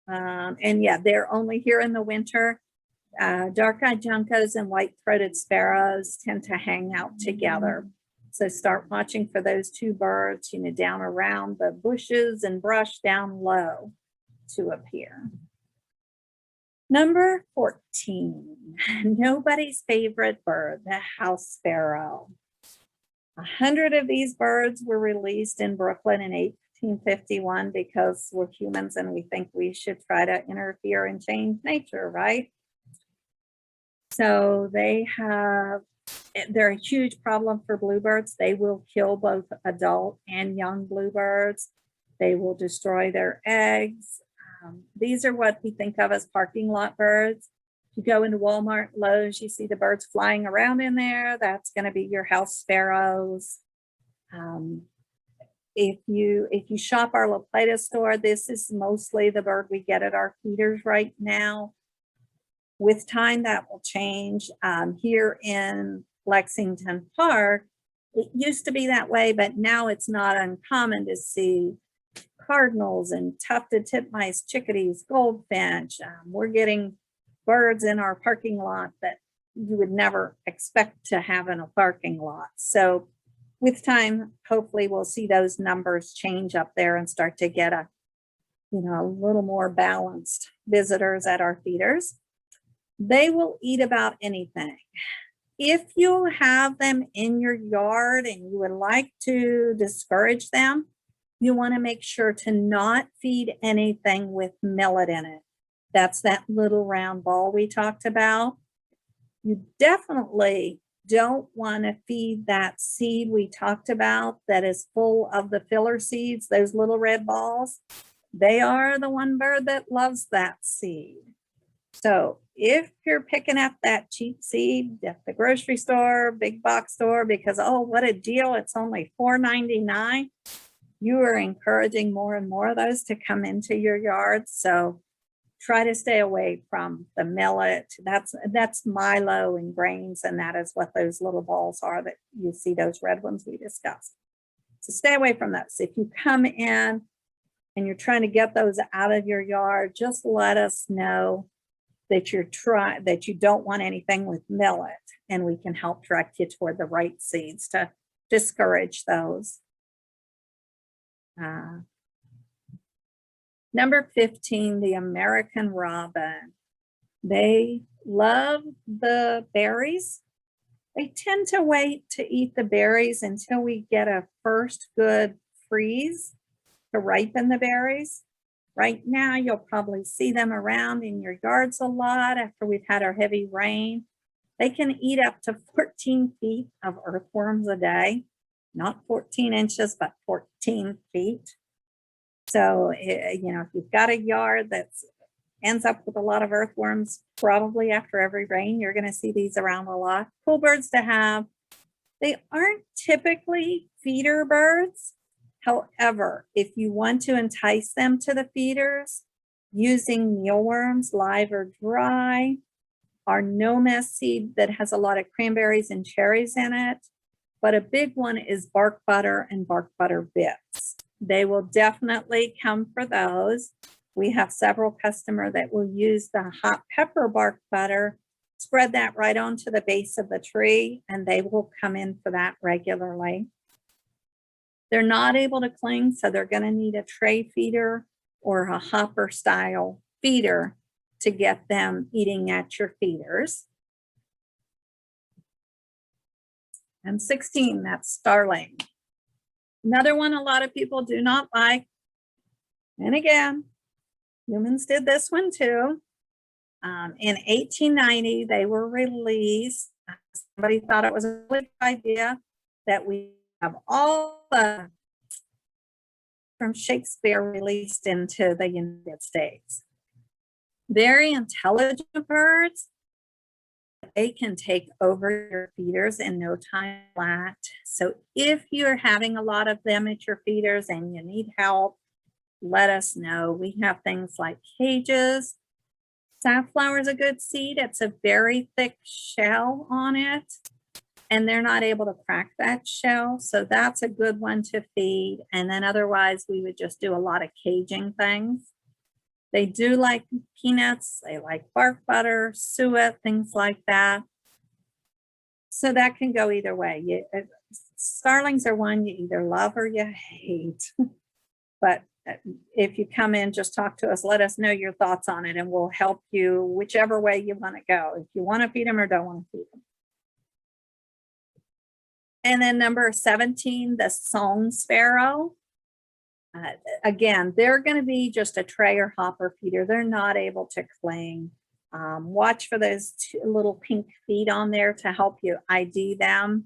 And yeah, they're only here in the winter. Dark-eyed juncos and white-throated sparrows tend to hang out together. So start watching for those 2 birds, down around the bushes and brush down low to appear. Number 14, nobody's favorite bird, the house sparrow. 100 of these birds were released in Brooklyn in 1851 because we're humans and we think we should try to interfere and change nature, right? So they're a huge problem for bluebirds. They will kill both adult and young bluebirds. They will destroy their eggs. These are what we think of as parking lot birds. If you go into Walmart, Lowe's, you see the birds flying around in there. That's going to be your house sparrows. If you shop our LaPlata store, this is mostly the bird we get at our feeders right now. With time, that will change. Here in Lexington Park, it used to be that way, but now it's not uncommon to see cardinals and tufted tip mice, chickadees, goldfinch. We're getting birds in our parking lot that you would never expect to have in a parking lot. So with time, hopefully we'll see those numbers change up there and start to get a little more balanced visitors at our feeders. They will eat about anything. If you have them in your yard and you would like to discourage them, you want to make sure to not feed anything with millet in it. That's that little round ball we talked about. You definitely don't want to feed that seed we talked about that is full of the filler seeds, those little red balls. They are the one bird that loves that seed. So if you're picking up that cheap seed at the grocery store, big box store, because, oh, what a deal, it's only $4.99, you are encouraging more and more of those to come into your yard. So try to stay away from the millet. That's Milo and grains, and that is what those little balls are that you see, those red ones we discussed. So stay away from those. If you come in and you're trying to get those out of your yard, just let us know that you don't want anything with millet, and we can help direct you toward the right seeds to discourage those. Number 15, the American robin. They love the berries. They tend to wait to eat the berries until we get a first good freeze to ripen the berries. Right now, you'll probably see them around in your yards a lot after we've had our heavy rain. They can eat up to 14 feet of earthworms a day, not 14 inches, but 14 feet. So, if you've got a yard that ends up with a lot of earthworms, probably after every rain, you're going to see these around a lot. Cool birds to have. They aren't typically feeder birds. However, if you want to entice them to the feeders using mealworms, live or dry, our no mess seed that has a lot of cranberries and cherries in it, but a big one is bark butter and bark butter bits. They will definitely come for those. We have several customers that will use the hot pepper bark butter, spread that right onto the base of the tree, and they will come in for that regularly. They're not able to cling, so they're going to need a tray feeder or a hopper style feeder to get them eating at your feeders. And 16, that's Starling. Another one a lot of people do not like. And again, humans did this one too. In 1890, they were released. Somebody thought it was a good idea that we have all the from Shakespeare released into the United States. Very intelligent birds. They can take over your feeders in no time flat. So if you're having a lot of them at your feeders and you need help, let us know. We have things like cages. Safflower is a good seed. It's a very thick shell on it, and they're not able to crack that shell. So that's a good one to feed. And then otherwise, we would just do a lot of caging things. They do like peanuts. They like bark butter, suet, things like that. So that can go either way. Starlings are one you either love or you hate. But if you come in, just talk to us. Let us know your thoughts on it, and we'll help you whichever way you want to go. If you want to feed them or don't want to feed them. And then number 17, the song sparrow. Again, they're going to be just a tray or hopper feeder. They're not able to cling. Watch for those little pink feet on there to help you ID them.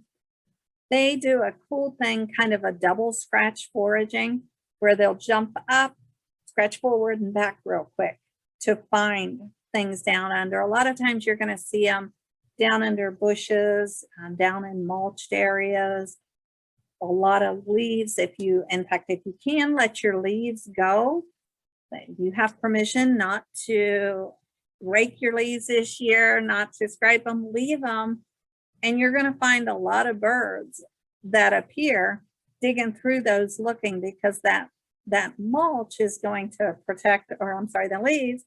They do a cool thing, kind of a double scratch foraging, where they'll jump up, scratch forward and back real quick to find things down under. A lot of times you're going to see them down under bushes, down in mulched areas, a lot of leaves. In fact, if you can let your leaves go, you have permission not to rake your leaves this year, not to scrape them, leave them. And you're going to find a lot of birds that appear digging through those looking, because that mulch is going to protect, the leaves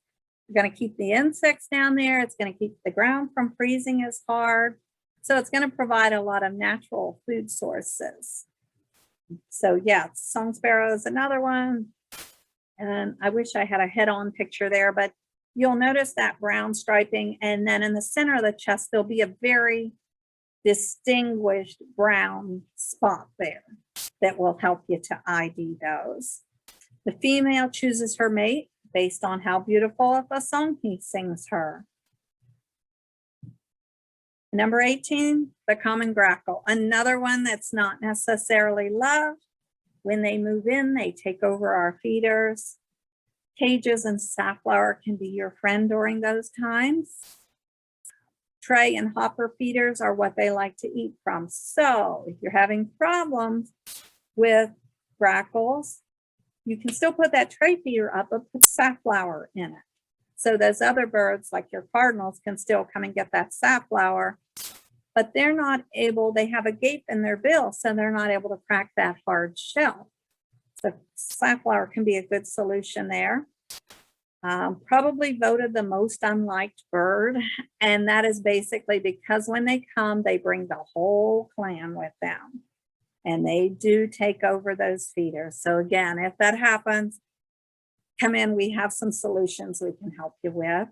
are going to keep the insects down there. It's going to keep the ground from freezing as hard. So it's going to provide a lot of natural food sources. So yeah, song sparrow is another one. And I wish I had a head-on picture there, but you'll notice that brown striping. And then in the center of the chest, there'll be a very distinguished brown spot there that will help you to ID those. The female chooses her mate based on how beautiful of a song he sings her. Number 18, the common grackle, another one that's not necessarily loved. When they move in, they take over our feeders. Cages and safflower can be your friend during those times. Tray and hopper feeders are what they like to eat from. So if you're having problems with grackles, you can still put that tray feeder up, but put safflower in it. So those other birds, like your cardinals, can still come and get that safflower, but they're not able, they have a gape in their bill, so they're not able to crack that hard shell. So safflower can be a good solution there. Probably voted the most unliked bird, and that is basically because when they come, they bring the whole clan with them. and they do take over those feeders. So again, if that happens, come in, we have some solutions we can help you with.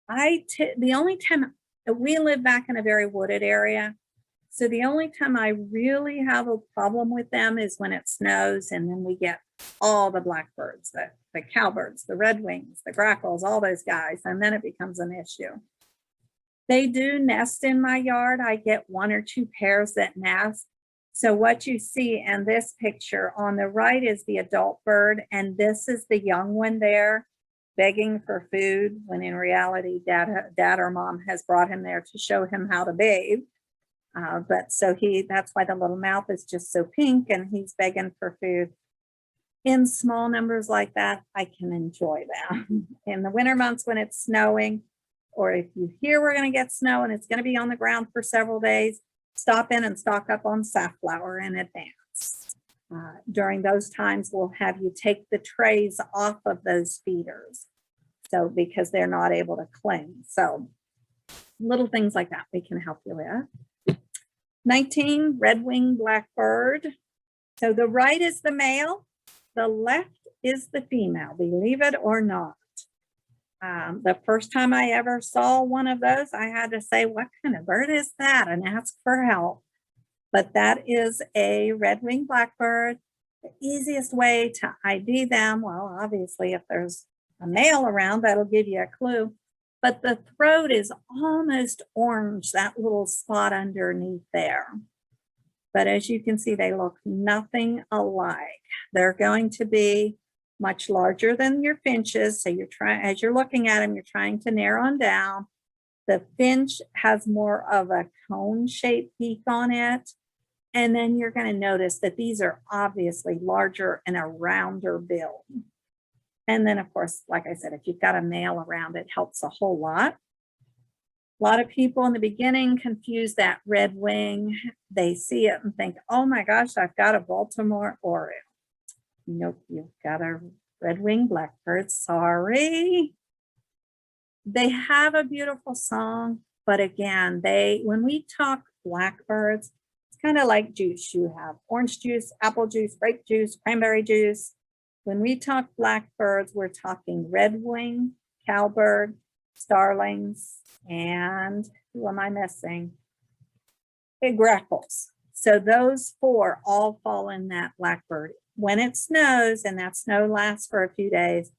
The only time we live back in a very wooded area, so the only time I really have a problem with them is when it snows and then we get all the blackbirds, the cowbirds, the redwings, the grackles, all those guys, and then it becomes an issue. They do nest in my yard. I get 1 or 2 pairs that nest. So what you see in this picture on the right is the adult bird, and this is the young one there begging for food, when in reality, dad or mom has brought him there to show him how to bathe. But so that's why the little mouth is just so pink and he's begging for food. In small numbers like that, I can enjoy them. In the winter months when it's snowing, or if you hear we're going to get snow and it's going to be on the ground for several days, stop in and stock up on safflower in advance. During those times, we'll have you take the trays off of those feeders. So because they're not able to cling. So little things like that we can help you with. 19, Red-winged Blackbird. So the right is the male, the left is the female, believe it or not. The first time I ever saw one of those, I had to say, what kind of bird is that? And ask for help. But that is a red-winged blackbird. The easiest way to ID them, well, obviously, if there's a male around, that'll give you a clue. But the throat is almost orange, that little spot underneath there. But as you can see, they look nothing alike. They're going to be much larger than your finches. So as you're looking at them, you're trying to narrow them down. The finch has more of a cone-shaped beak on it. And then you're going to notice that these are obviously larger and a rounder bill. And then, of course, like I said, if you've got a male around, it helps a whole lot. A lot of people in the beginning confuse that red wing. They see it and think, oh my gosh, I've got a Baltimore Oriole. Nope, you've got a red-winged blackbird. Sorry. They have a beautiful song, but again, when we talk blackbirds, it's kind of like juice. You have orange juice, apple juice, grape juice, cranberry juice. When we talk blackbirds, we're talking red-winged cowbird, starlings, and who am I missing? Big grackles. So those 4 all fall in that blackbird. When it snows and that snow lasts for a few days,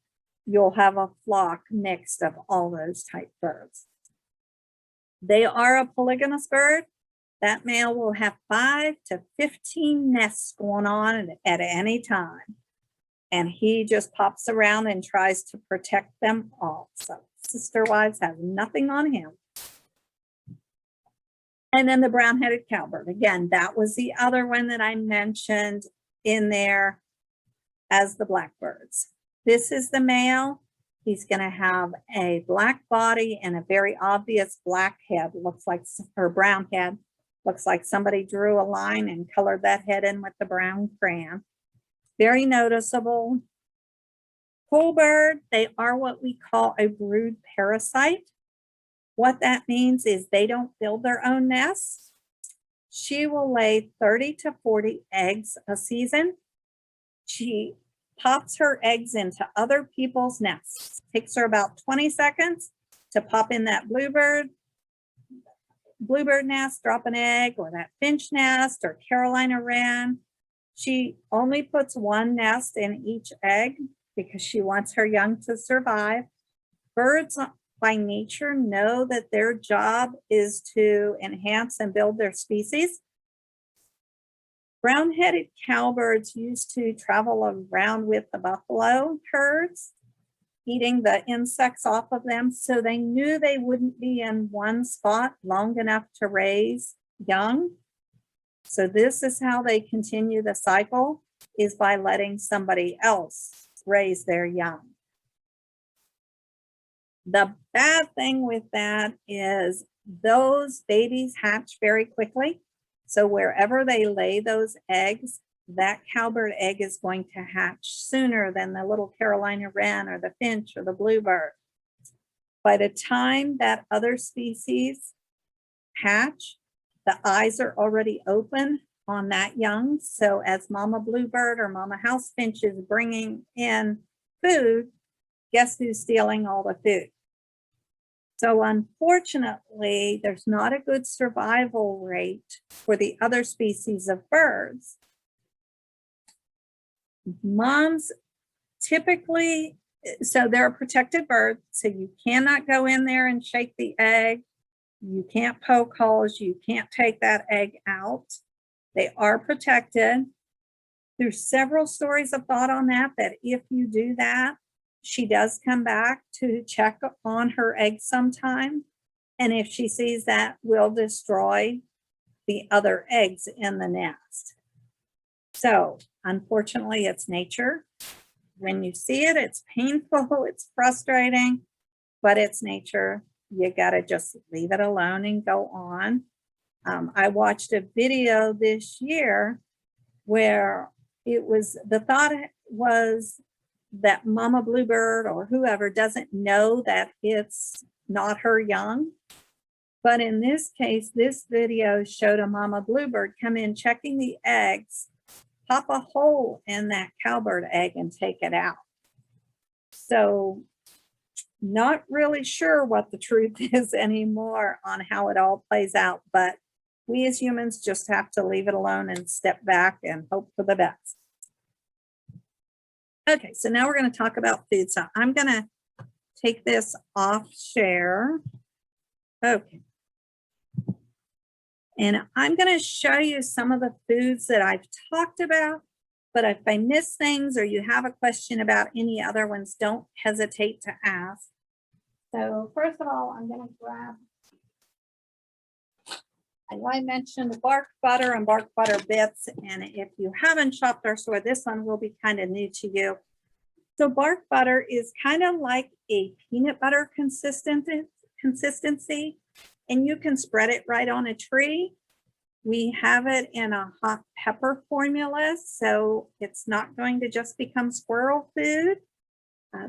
you'll have a flock mixed of all those type birds. They are a polygamous bird. That male will have 5 to 15 nests going on at any time. And he just pops around and tries to protect them all. So sister wives have nothing on him. And then the brown-headed cowbird. Again, that was the other one that I mentioned in there as the blackbirds. This is the male. He's going to have a black body and a very obvious black head, looks like, or brown head. Looks like somebody drew a line and colored that head in with the brown crayon. Very noticeable. Cool bird, they are what we call a brood parasite. What that means is they don't build their own nests. She will lay 30 to 40 eggs a season. She pops her eggs into other people's nests. Takes her about 20 seconds to pop in that bluebird nest, drop an egg, or that finch nest, or Carolina wren. She only puts 1 nest in each egg because she wants her young to survive. Birds by nature know that their job is to enhance and build their species. Brown-headed cowbirds used to travel around with the buffalo herds, eating the insects off of them, so they knew they wouldn't be in one spot long enough to raise young. So this is how they continue the cycle, is by letting somebody else raise their young. The bad thing with that is those babies hatch very quickly. So wherever they lay those eggs, that cowbird egg is going to hatch sooner than the little Carolina wren or the finch or the bluebird. By the time that other species hatch, the eyes are already open on that young. So as Mama Bluebird or Mama Housefinch is bringing in food, guess who's stealing all the food? So unfortunately, there's not a good survival rate for the other species of birds. Moms typically, so they're a protected bird, so you cannot go in there and shake the egg. You can't poke holes. You can't take that egg out. They are protected. There's several stories of thought on that, that if you do that, she does come back to check on her egg sometime. And if she sees that, will destroy the other eggs in the nest. So unfortunately, it's nature. When you see it, it's painful, it's frustrating, but it's nature. You gotta just leave it alone and go on. I watched a video this year where it was, the thought was that Mama Bluebird or whoever doesn't know that it's not her young. But in this case, this video showed a Mama Bluebird come in checking the eggs, pop a hole in that cowbird egg and take it out. So not really sure what the truth is anymore on how it all plays out, but we as humans just have to leave it alone and step back and hope for the best. Okay, so now we're going to talk about food. So I'm going to take this off share. Okay. And I'm going to show you some of the foods that I've talked about, but if I miss things or you have a question about any other ones, don't hesitate to ask. So first of all, I'm going to grab, I mentioned bark butter and bark butter bits. And if you haven't shopped our store, this one will be kind of new to you. So bark butter is kind of like a peanut butter consistency, and you can spread it right on a tree. We have it in a hot pepper formula, so it's not going to just become squirrel food.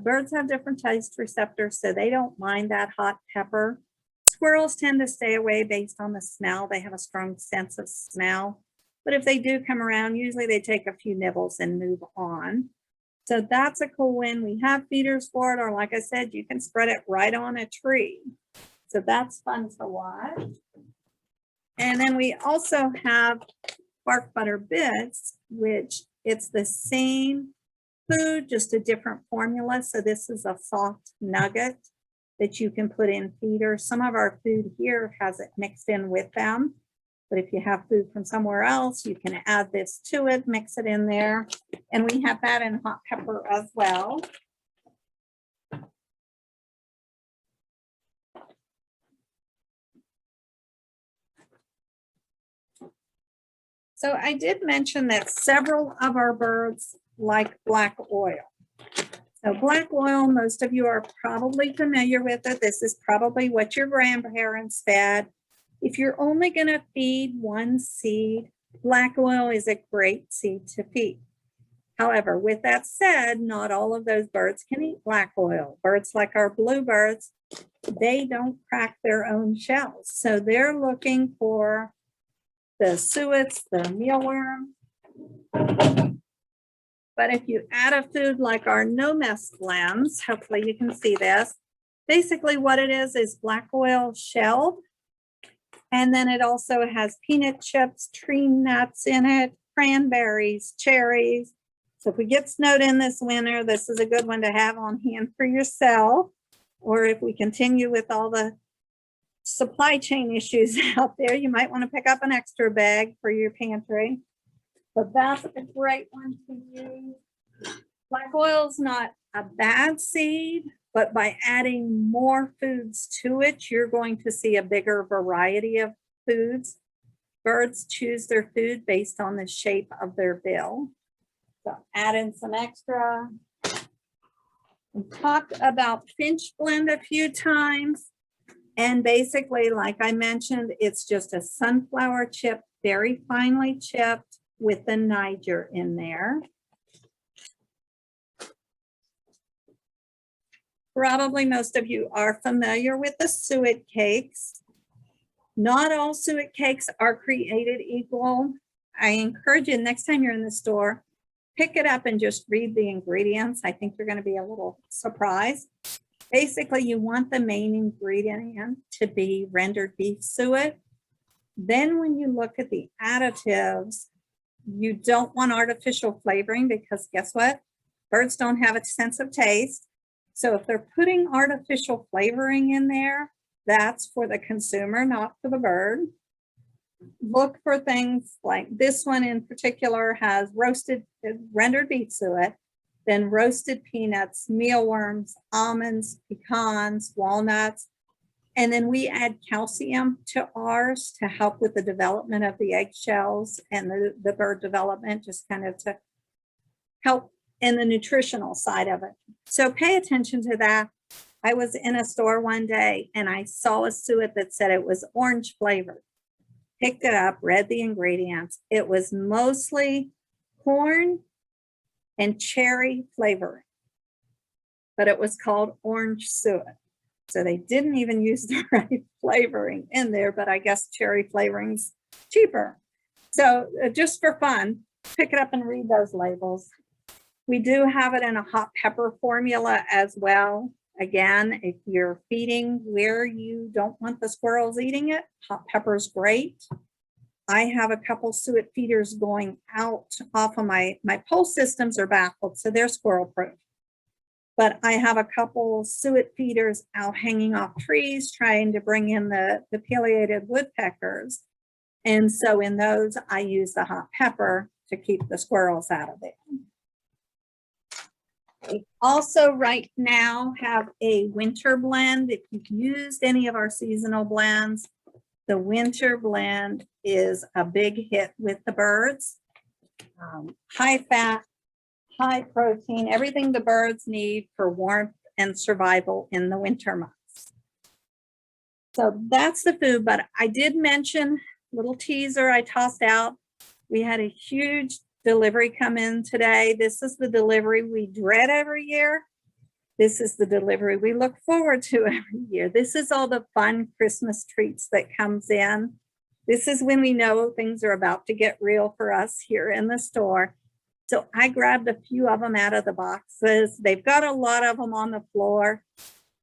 Birds have different taste receptors, so they don't mind that hot pepper. Squirrels tend to stay away based on the smell. They have a strong sense of smell. But if they do come around, usually they take a few nibbles and move on. So that's a cool win. We have feeders for it, or like I said, you can spread it right on a tree. So that's fun to watch. And then we also have bark butter bits, which it's the same food, just a different formula. So this is a soft nugget that you can put in feeders. Some of our food here has it mixed in with them. But if you have food from somewhere else, you can add this to it, mix it in there. And we have that in hot pepper as well. So I did mention that several of our birds like black oil. So black oil, most of you are probably familiar with it. This is probably what your grandparents fed. If you're only going to feed one seed, black oil is a great seed to feed. However, with that said, not all of those birds can eat black oil. Birds like our bluebirds, they don't crack their own shells. So they're looking for the suets, the mealworm. But if you add a food like our no-mess lambs, hopefully you can see this. Basically what it is black oil shelled. And then it also has peanut chips, tree nuts in it, cranberries, cherries. So if we get snowed in this winter, this is a good one to have on hand for yourself. Or if we continue with all the supply chain issues out there, you might want to pick up an extra bag for your pantry. But that's a great one to use. Black oil is not a bad seed, but by adding more foods to it, you're going to see a bigger variety of foods. Birds choose their food based on the shape of their bill. So add in some extra. We talked about finch blend a few times. And basically, like I mentioned, it's just a sunflower chip, very finely chipped with the Niger in there. Probably most of you are familiar with the suet cakes. Not all suet cakes are created equal. I encourage you, next time you're in the store, pick it up and just read the ingredients. I think you're going to be a little surprised. Basically, you want the main ingredient to be rendered beef suet. Then when you look at the additives, you don't want artificial flavoring because guess what? Birds don't have a sense of taste. So if they're putting artificial flavoring in there, that's for the consumer, not for the bird. Look for things like this one in particular has roasted, rendered beef suet, then roasted peanuts, mealworms, almonds, pecans, walnuts. And then we add calcium to ours to help with the development of the eggshells and the bird development, just kind of to help in the nutritional side of it. So pay attention to that. I was in a store one day and I saw a suet that said it was orange flavored. Picked it up, read the ingredients. It was mostly corn and cherry flavoring, but it was called orange suet. So they didn't even use the right flavoring in there, but I guess cherry flavoring's cheaper. So just for fun, pick it up and read those labels. We do have it in a hot pepper formula as well. Again, if you're feeding where you don't want the squirrels eating it, hot pepper is great. I have a couple suet feeders going out off of my pole systems are baffled, so they're squirrel proof. But I have a couple suet feeders out hanging off trees, trying to bring in the pileated woodpeckers. And so in those, I use the hot pepper to keep the squirrels out of there. We also right now have a winter blend. If you've used any of our seasonal blends, the winter blend is a big hit with the birds. High fat, high protein, everything the birds need for warmth and survival in the winter months. So that's the food, but I did mention, little teaser I tossed out. We had a huge delivery come in today. This is the delivery we dread every year. This is the delivery we look forward to every year. This is all the fun Christmas treats that comes in. This is when we know things are about to get real for us here in the store. So I grabbed a few of them out of the boxes. They've got a lot of them on the floor.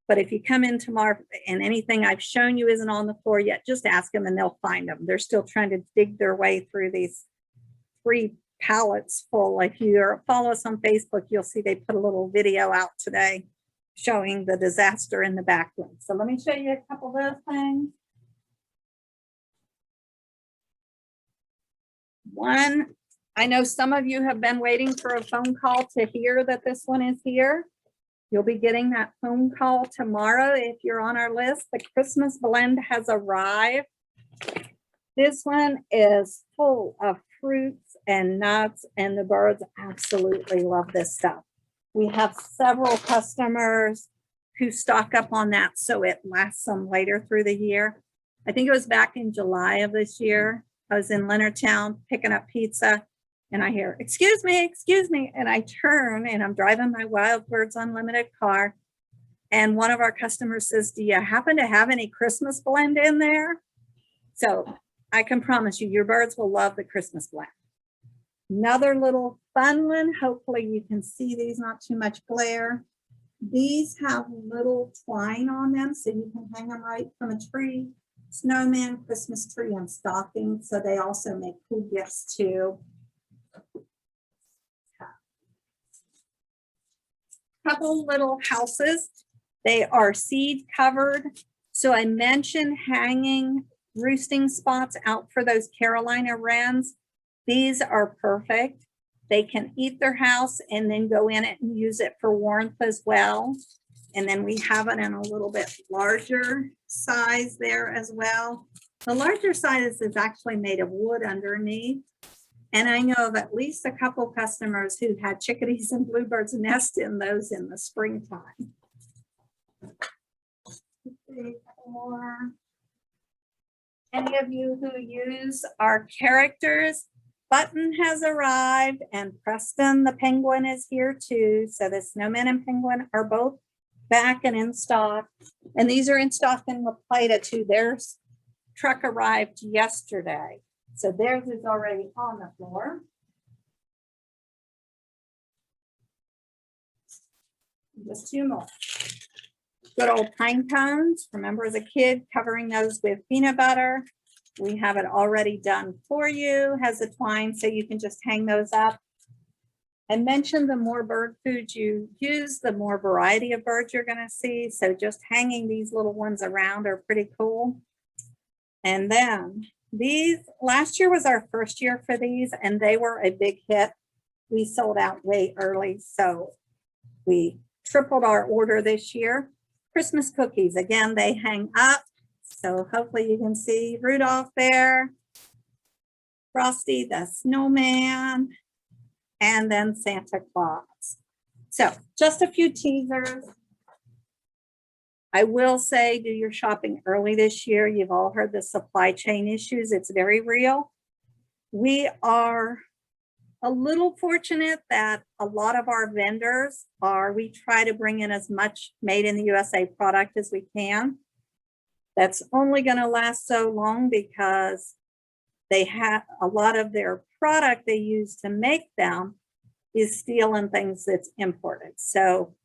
But if you come in tomorrow and anything I've shown you isn't on the floor yet, just ask them and they'll find them. They're still trying to dig their way through these 3 pallets full. If you follow us on Facebook, you'll see they put a little video out today showing the disaster in the back room. So let me show you a couple of those things. One, I know some of you have been waiting for a phone call to hear that this one is here. You'll be getting that phone call tomorrow if you're on our list. The Christmas blend has arrived. This one is full of fruits and nuts, and the birds absolutely love this stuff. We have several customers who stock up on that so it lasts them later through the year. I think it was back in July of this year. I was in Leonardtown picking up pizza and I hear, excuse me. And I turn and I'm driving my Wild Birds Unlimited car. And one of our customers says, do you happen to have any Christmas blend in there? So I can promise you, your birds will love the Christmas blend. Another little fun one. Hopefully you can see these, not too much glare. These have little twine on them, so you can hang them right from a tree. Snowman, Christmas tree, and stocking. So they also make cool gifts too. Couple little houses. They are seed covered. So I mentioned hanging roosting spots out for those Carolina wrens. These are perfect. They can eat their house and then go in it and use it for warmth as well. And then we have it in a little bit larger size there as well. The larger size is actually made of wood underneath. And I know of at least a couple customers who had chickadees and bluebirds nest in those in the springtime. Any of you who use our characters, Button has arrived and Preston the penguin is here too. So the snowman and penguin are both back and in stock. And these are in stock in LaPlata too. They're truck arrived yesterday. So theirs is already on the floor. Just 2 more. Good old pine cones. Remember as a kid covering those with peanut butter. We have it already done for you. Has a twine so you can just hang those up. I mentioned the more bird food you use, the more variety of birds you're going to see. So just hanging these little ones around are pretty cool. And then these, last year was our first year for these, and they were a big hit. We sold out way early, so we tripled our order this year. Christmas cookies, again, they hang up. So hopefully you can see Rudolph there, Frosty the Snowman, and then Santa Claus. So just a few teasers. I will say, do your shopping early this year. You've all heard the supply chain issues. It's very real. We are a little fortunate that a lot of our vendors we try to bring in as much made in the USA product as we can. That's only going to last so long because they have a lot of their product they use to make them is steel and things that's imported. So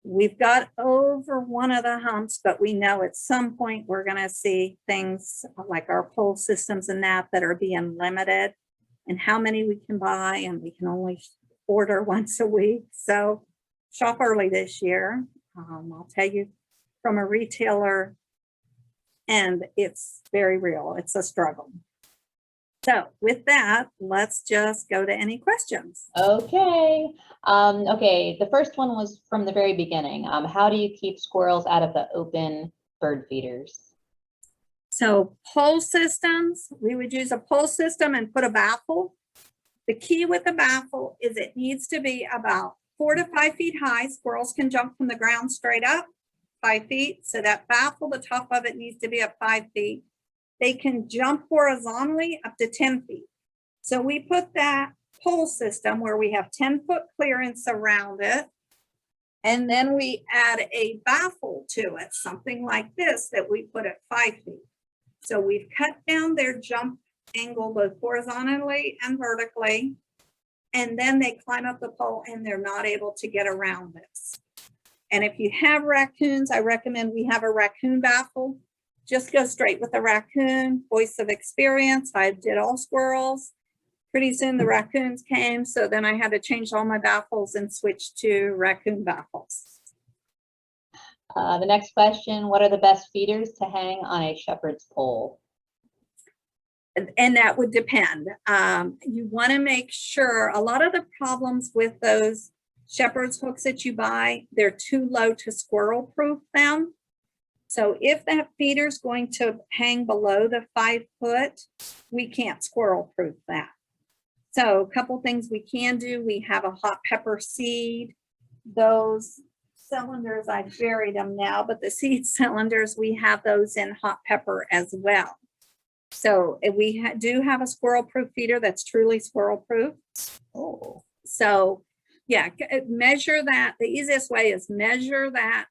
we've got over one of the humps, but we know at some point we're going to see things like our poll systems and that are being limited and how many we can buy, and we can only order once a week. So shop early this year. I'll tell you from a retailer, and it's very real. It's a struggle. So with that, let's just go to any questions. Okay. Okay, the first one was from the very beginning. How do you keep squirrels out of the open bird feeders? So pole systems, we would use a pole system and put a baffle. The key with the baffle is it needs to be about 4 to 5 feet high. Squirrels can jump from the ground straight up 5 feet. So that baffle, the top of it needs to be up 5 feet. They can jump horizontally up to 10 feet. So we put that pole system where we have 10-foot clearance around it. And then we add a baffle to it, something like this that we put at 5 feet. So we've cut down their jump angle both horizontally and vertically. And then they climb up the pole and they're not able to get around this. And if you have raccoons, I recommend we have a raccoon baffle. Just go straight with the raccoon. Voice of experience. I did all squirrels. Pretty soon the raccoons came, so then I had to change all my baffles and switch to raccoon baffles. The next question, what are the best feeders to hang on a shepherd's pole? And that would depend. You want to make sure a lot of the problems with those shepherd's hooks that you buy, they're too low to squirrel proof them. So if that feeder is going to hang below the 5 foot, we can't squirrel proof that. So a couple things we can do. We have a hot pepper seed. Those cylinders, I buried them now, but the seed cylinders, we have those in hot pepper as well. So if we do have a squirrel proof feeder that's truly squirrel proof. Oh. So yeah, measure that. The easiest way is measure that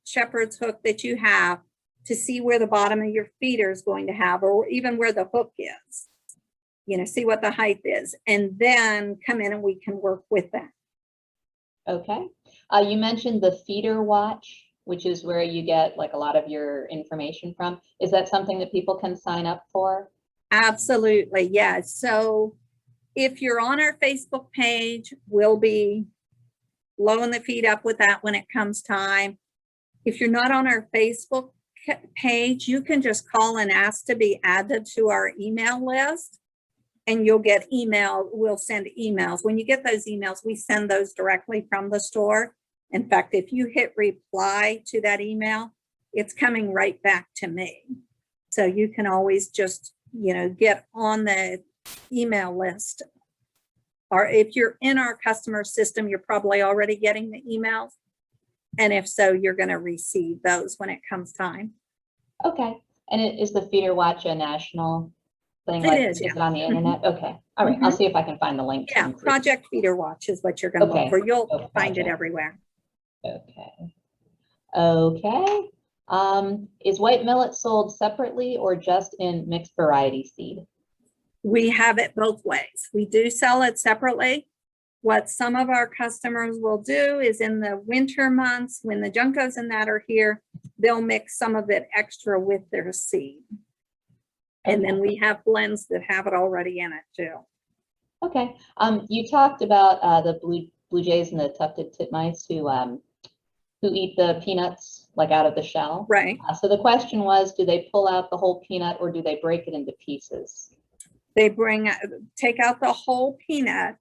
shepherd's hook that you have to see where the bottom of your feeder is going to have, or even where the hook is, you know, see what the height is, and then come in and we can work with that. Okay. You mentioned the feeder watch, which is where you get like a lot of your information from. Is that something that people can sign up for? Absolutely. Yeah. So if you're on our Facebook page, we'll be blowing the feed up with that when it comes time. If you're not on our Facebook page, you can just call and ask to be added to our email list, and you'll get email. We'll send emails. When you get those emails, we send those directly from the store. In fact, if you hit reply to that email, it's coming right back to me. So you can always just, you know, get on the email list. Or if you're in our customer system, you're probably already getting the emails. And if so, you're going to receive those when it comes time. Okay. And is the feeder watch a national thing? It is, yeah. Is it on the internet? Okay. All right. I'll see if I can find the link. Yeah, Project Feeder Watch is what you're going to look for. You'll find it everywhere. Okay. Okay. Is white millet sold separately or just in mixed variety seed? We have it both ways. We do sell it separately. What some of our customers will do is in the winter months, when the Junkos and that are here, they'll mix some of it extra with their seed. And then we have blends that have it already in it too. Okay. You talked about the blue jays and the tufted titmice who eat the peanuts like out of the shell. Right. So the question was, do they pull out the whole peanut or do they break it into pieces? They take out the whole peanut.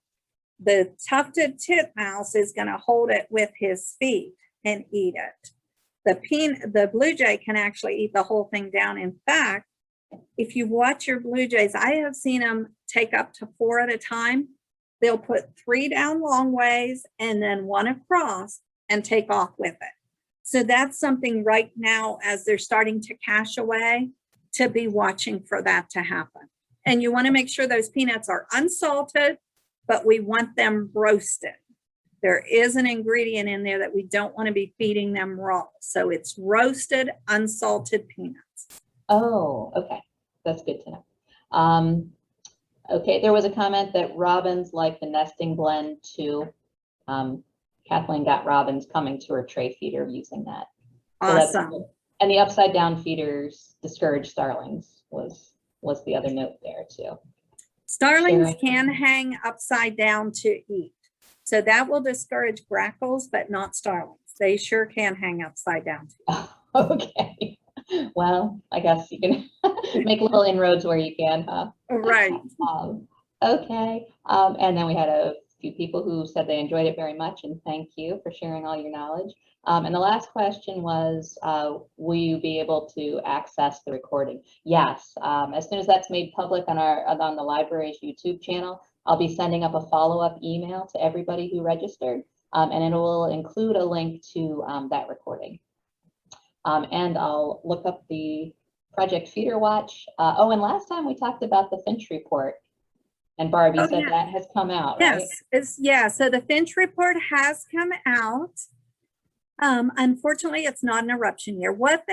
The tufted titmouse is going to hold it with his feet and eat it. The blue jay can actually eat the whole thing down. In fact, if you watch your blue jays, I have seen them take up to 4 at a time. They'll put 3 down long ways and then 1 across and take off with it. So that's something right now as they're starting to cache away to be watching for that to happen. And you want to make sure those peanuts are unsalted, but we want them roasted. There is an ingredient in there that we don't want to be feeding them raw. So it's roasted, unsalted peanuts. Oh, okay. That's good to know. Okay, there was a comment that robins like the nesting blend too. Kathleen got robins coming to her tray feeder using that. So Awesome. And the upside down feeders discourage starlings was the other note there too. Starlings can hang upside down to eat. So that will discourage grackles, but not starlings. They sure can hang upside down. Okay. Well, I guess you can make little inroads where you can, huh? Right. Okay. And then we had a few people who said they enjoyed it very much, and thank you for sharing all your knowledge. And the last question was, will you be able to access the recording? Yes. As soon as that's made public on the library's YouTube channel, I'll be sending up a follow-up email to everybody who registered, and it will include a link to that recording. And I'll look up the Project Feeder Watch. Oh, and last time we talked about the Finch report. And Barb, you said that has come out, right? Yes, so the Finch report has come out. Unfortunately, it's not an eruption year. What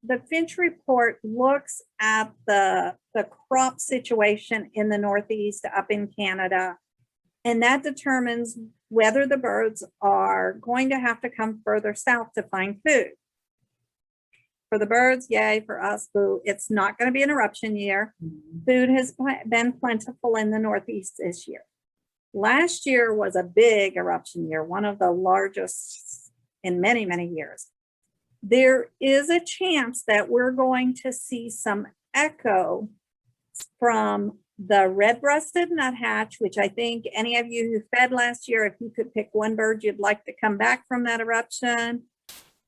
the Finch report looks at the crop situation in the Northeast up in Canada, and that determines whether the birds are going to have to come further south to find food. For the birds, yay. For us, boo. It's not going to be an eruption year. Food has been plentiful in the Northeast this year. Last year was a big eruption year, one of the largest in many, many years. There is a chance that we're going to see some echo from the red-breasted nuthatch, which I think any of you who fed last year, if you could pick one bird you'd like to come back from that eruption,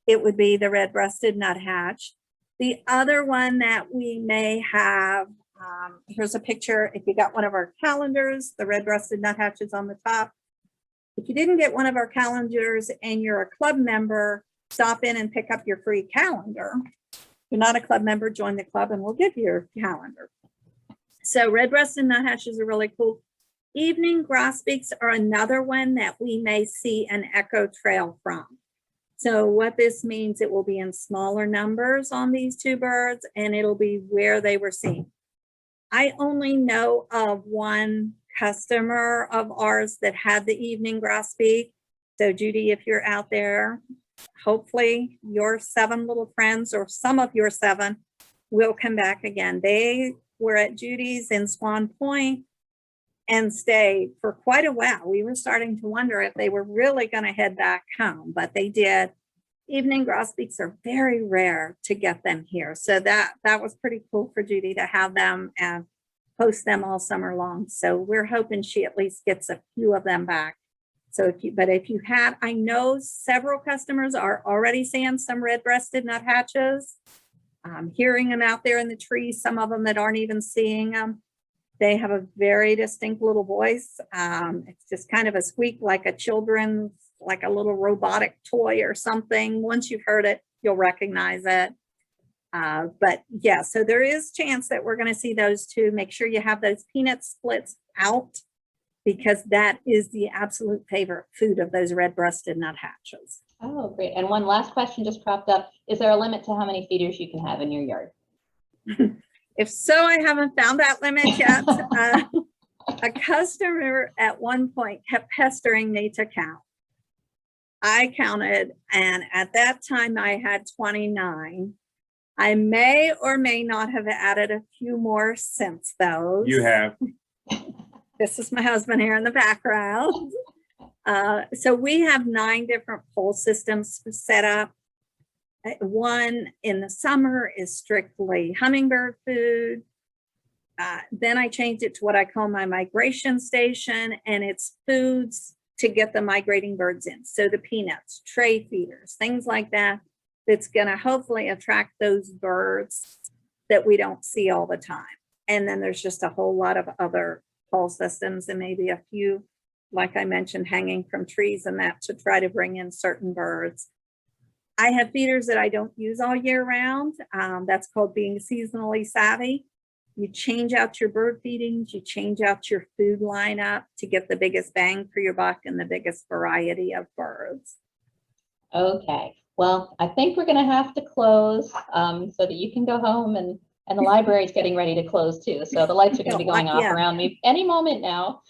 it would be the red-breasted nuthatch. The other one that we may have, here's a picture. If you got one of our calendars, the red-breasted nuthatch is on the top. If you didn't get one of our calendars and you're a club member, stop in and pick up your free calendar. If you're not a club member, join the club and we'll give you your calendar. So red-breasted nuthatches are really cool. Evening grosbeaks are another one that we may see an echo trail from. So what this means, it will be in smaller numbers on these 2 birds, and it'll be where they were seen. I only know of one customer of ours that had the evening grosbeak. So Judy, if you're out there, hopefully your 7 little friends or some of your 7 will come back again. They were at Judy's in Swan Point and stayed for quite a while. We were starting to wonder if they were really going to head back home, but they did. Evening grosbeaks are very rare to get them here. So that was pretty cool for Judy to have them and host them all summer long. So we're hoping she at least gets a few of them back. So if you had, I know several customers are already seeing some red-breasted nuthatches. Hearing them out there in the trees, some of them that aren't even seeing them. They have a very distinct little voice. It's just kind of a squeak like a children's, like a little robotic toy or something. Once you've heard it, you'll recognize it. But yeah, so there is chance that we're going to see those 2. Make sure you have those peanut splits out because that is the absolute favorite food of those red-breasted nuthatches. Oh, great. And one last question just cropped up. Is there a limit to how many feeders you can have in your yard? If so, I haven't found that limit yet. A customer at one point kept pestering me to count. I counted, and at that time I had 29. I may or may not have added a few more since those. You have. This is my husband here in the background. So we have 9 different pole systems set up. One in the summer is strictly hummingbird food. Then I changed it to what I call my migration station, and it's foods to get the migrating birds in. So the peanuts, tray feeders, things like that, that's going to hopefully attract those birds that we don't see all the time. And then there's just a whole lot of other pole systems and maybe a few, like I mentioned, hanging from trees and that to try to bring in certain birds. I have feeders that I don't use all year round. That's called being seasonally savvy. You change out your bird feedings, you change out your food lineup to get the biggest bang for your buck and the biggest variety of birds. Okay, well, I think we're going to have to close so that you can go home, and the library is getting ready to close too. So the lights are going to be going off around me any moment now.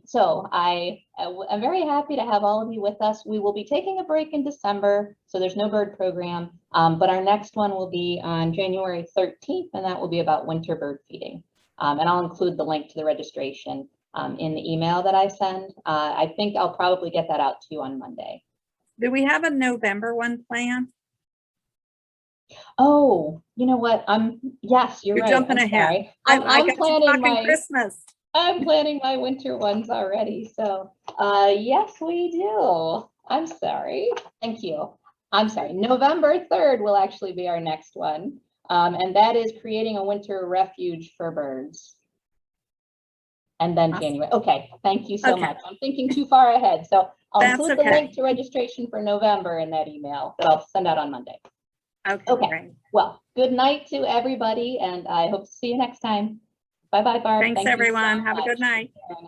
So I am very happy to have all of you with us. We will be taking a break in December, so there's no bird program, but our next one will be on January 13th, and that will be about winter bird feeding. And I'll include the link to the registration in the email that I send. I think I'll probably get that out to you on Monday. Do we have a November one planned? Oh, you know what? Yes, you're You're right. jumping I'm ahead. sorry. I I'm got you planning talking my Christmas. I'm planning my winter ones already. So yes, we do. I'm sorry. Thank you. I'm sorry. November 3rd will actually be our next one. And that is creating a winter refuge for birds. And then Awesome. January. Okay, thank you so Okay. much. I'm thinking too far ahead. So I'll That's include the okay. link to registration for November in that email that I'll send out on Monday. Okay, Okay. Well, good night to everybody, and I hope to see you next time. Bye-bye, Barb. Thanks, Thank you so everyone. Have a much good night. for sharing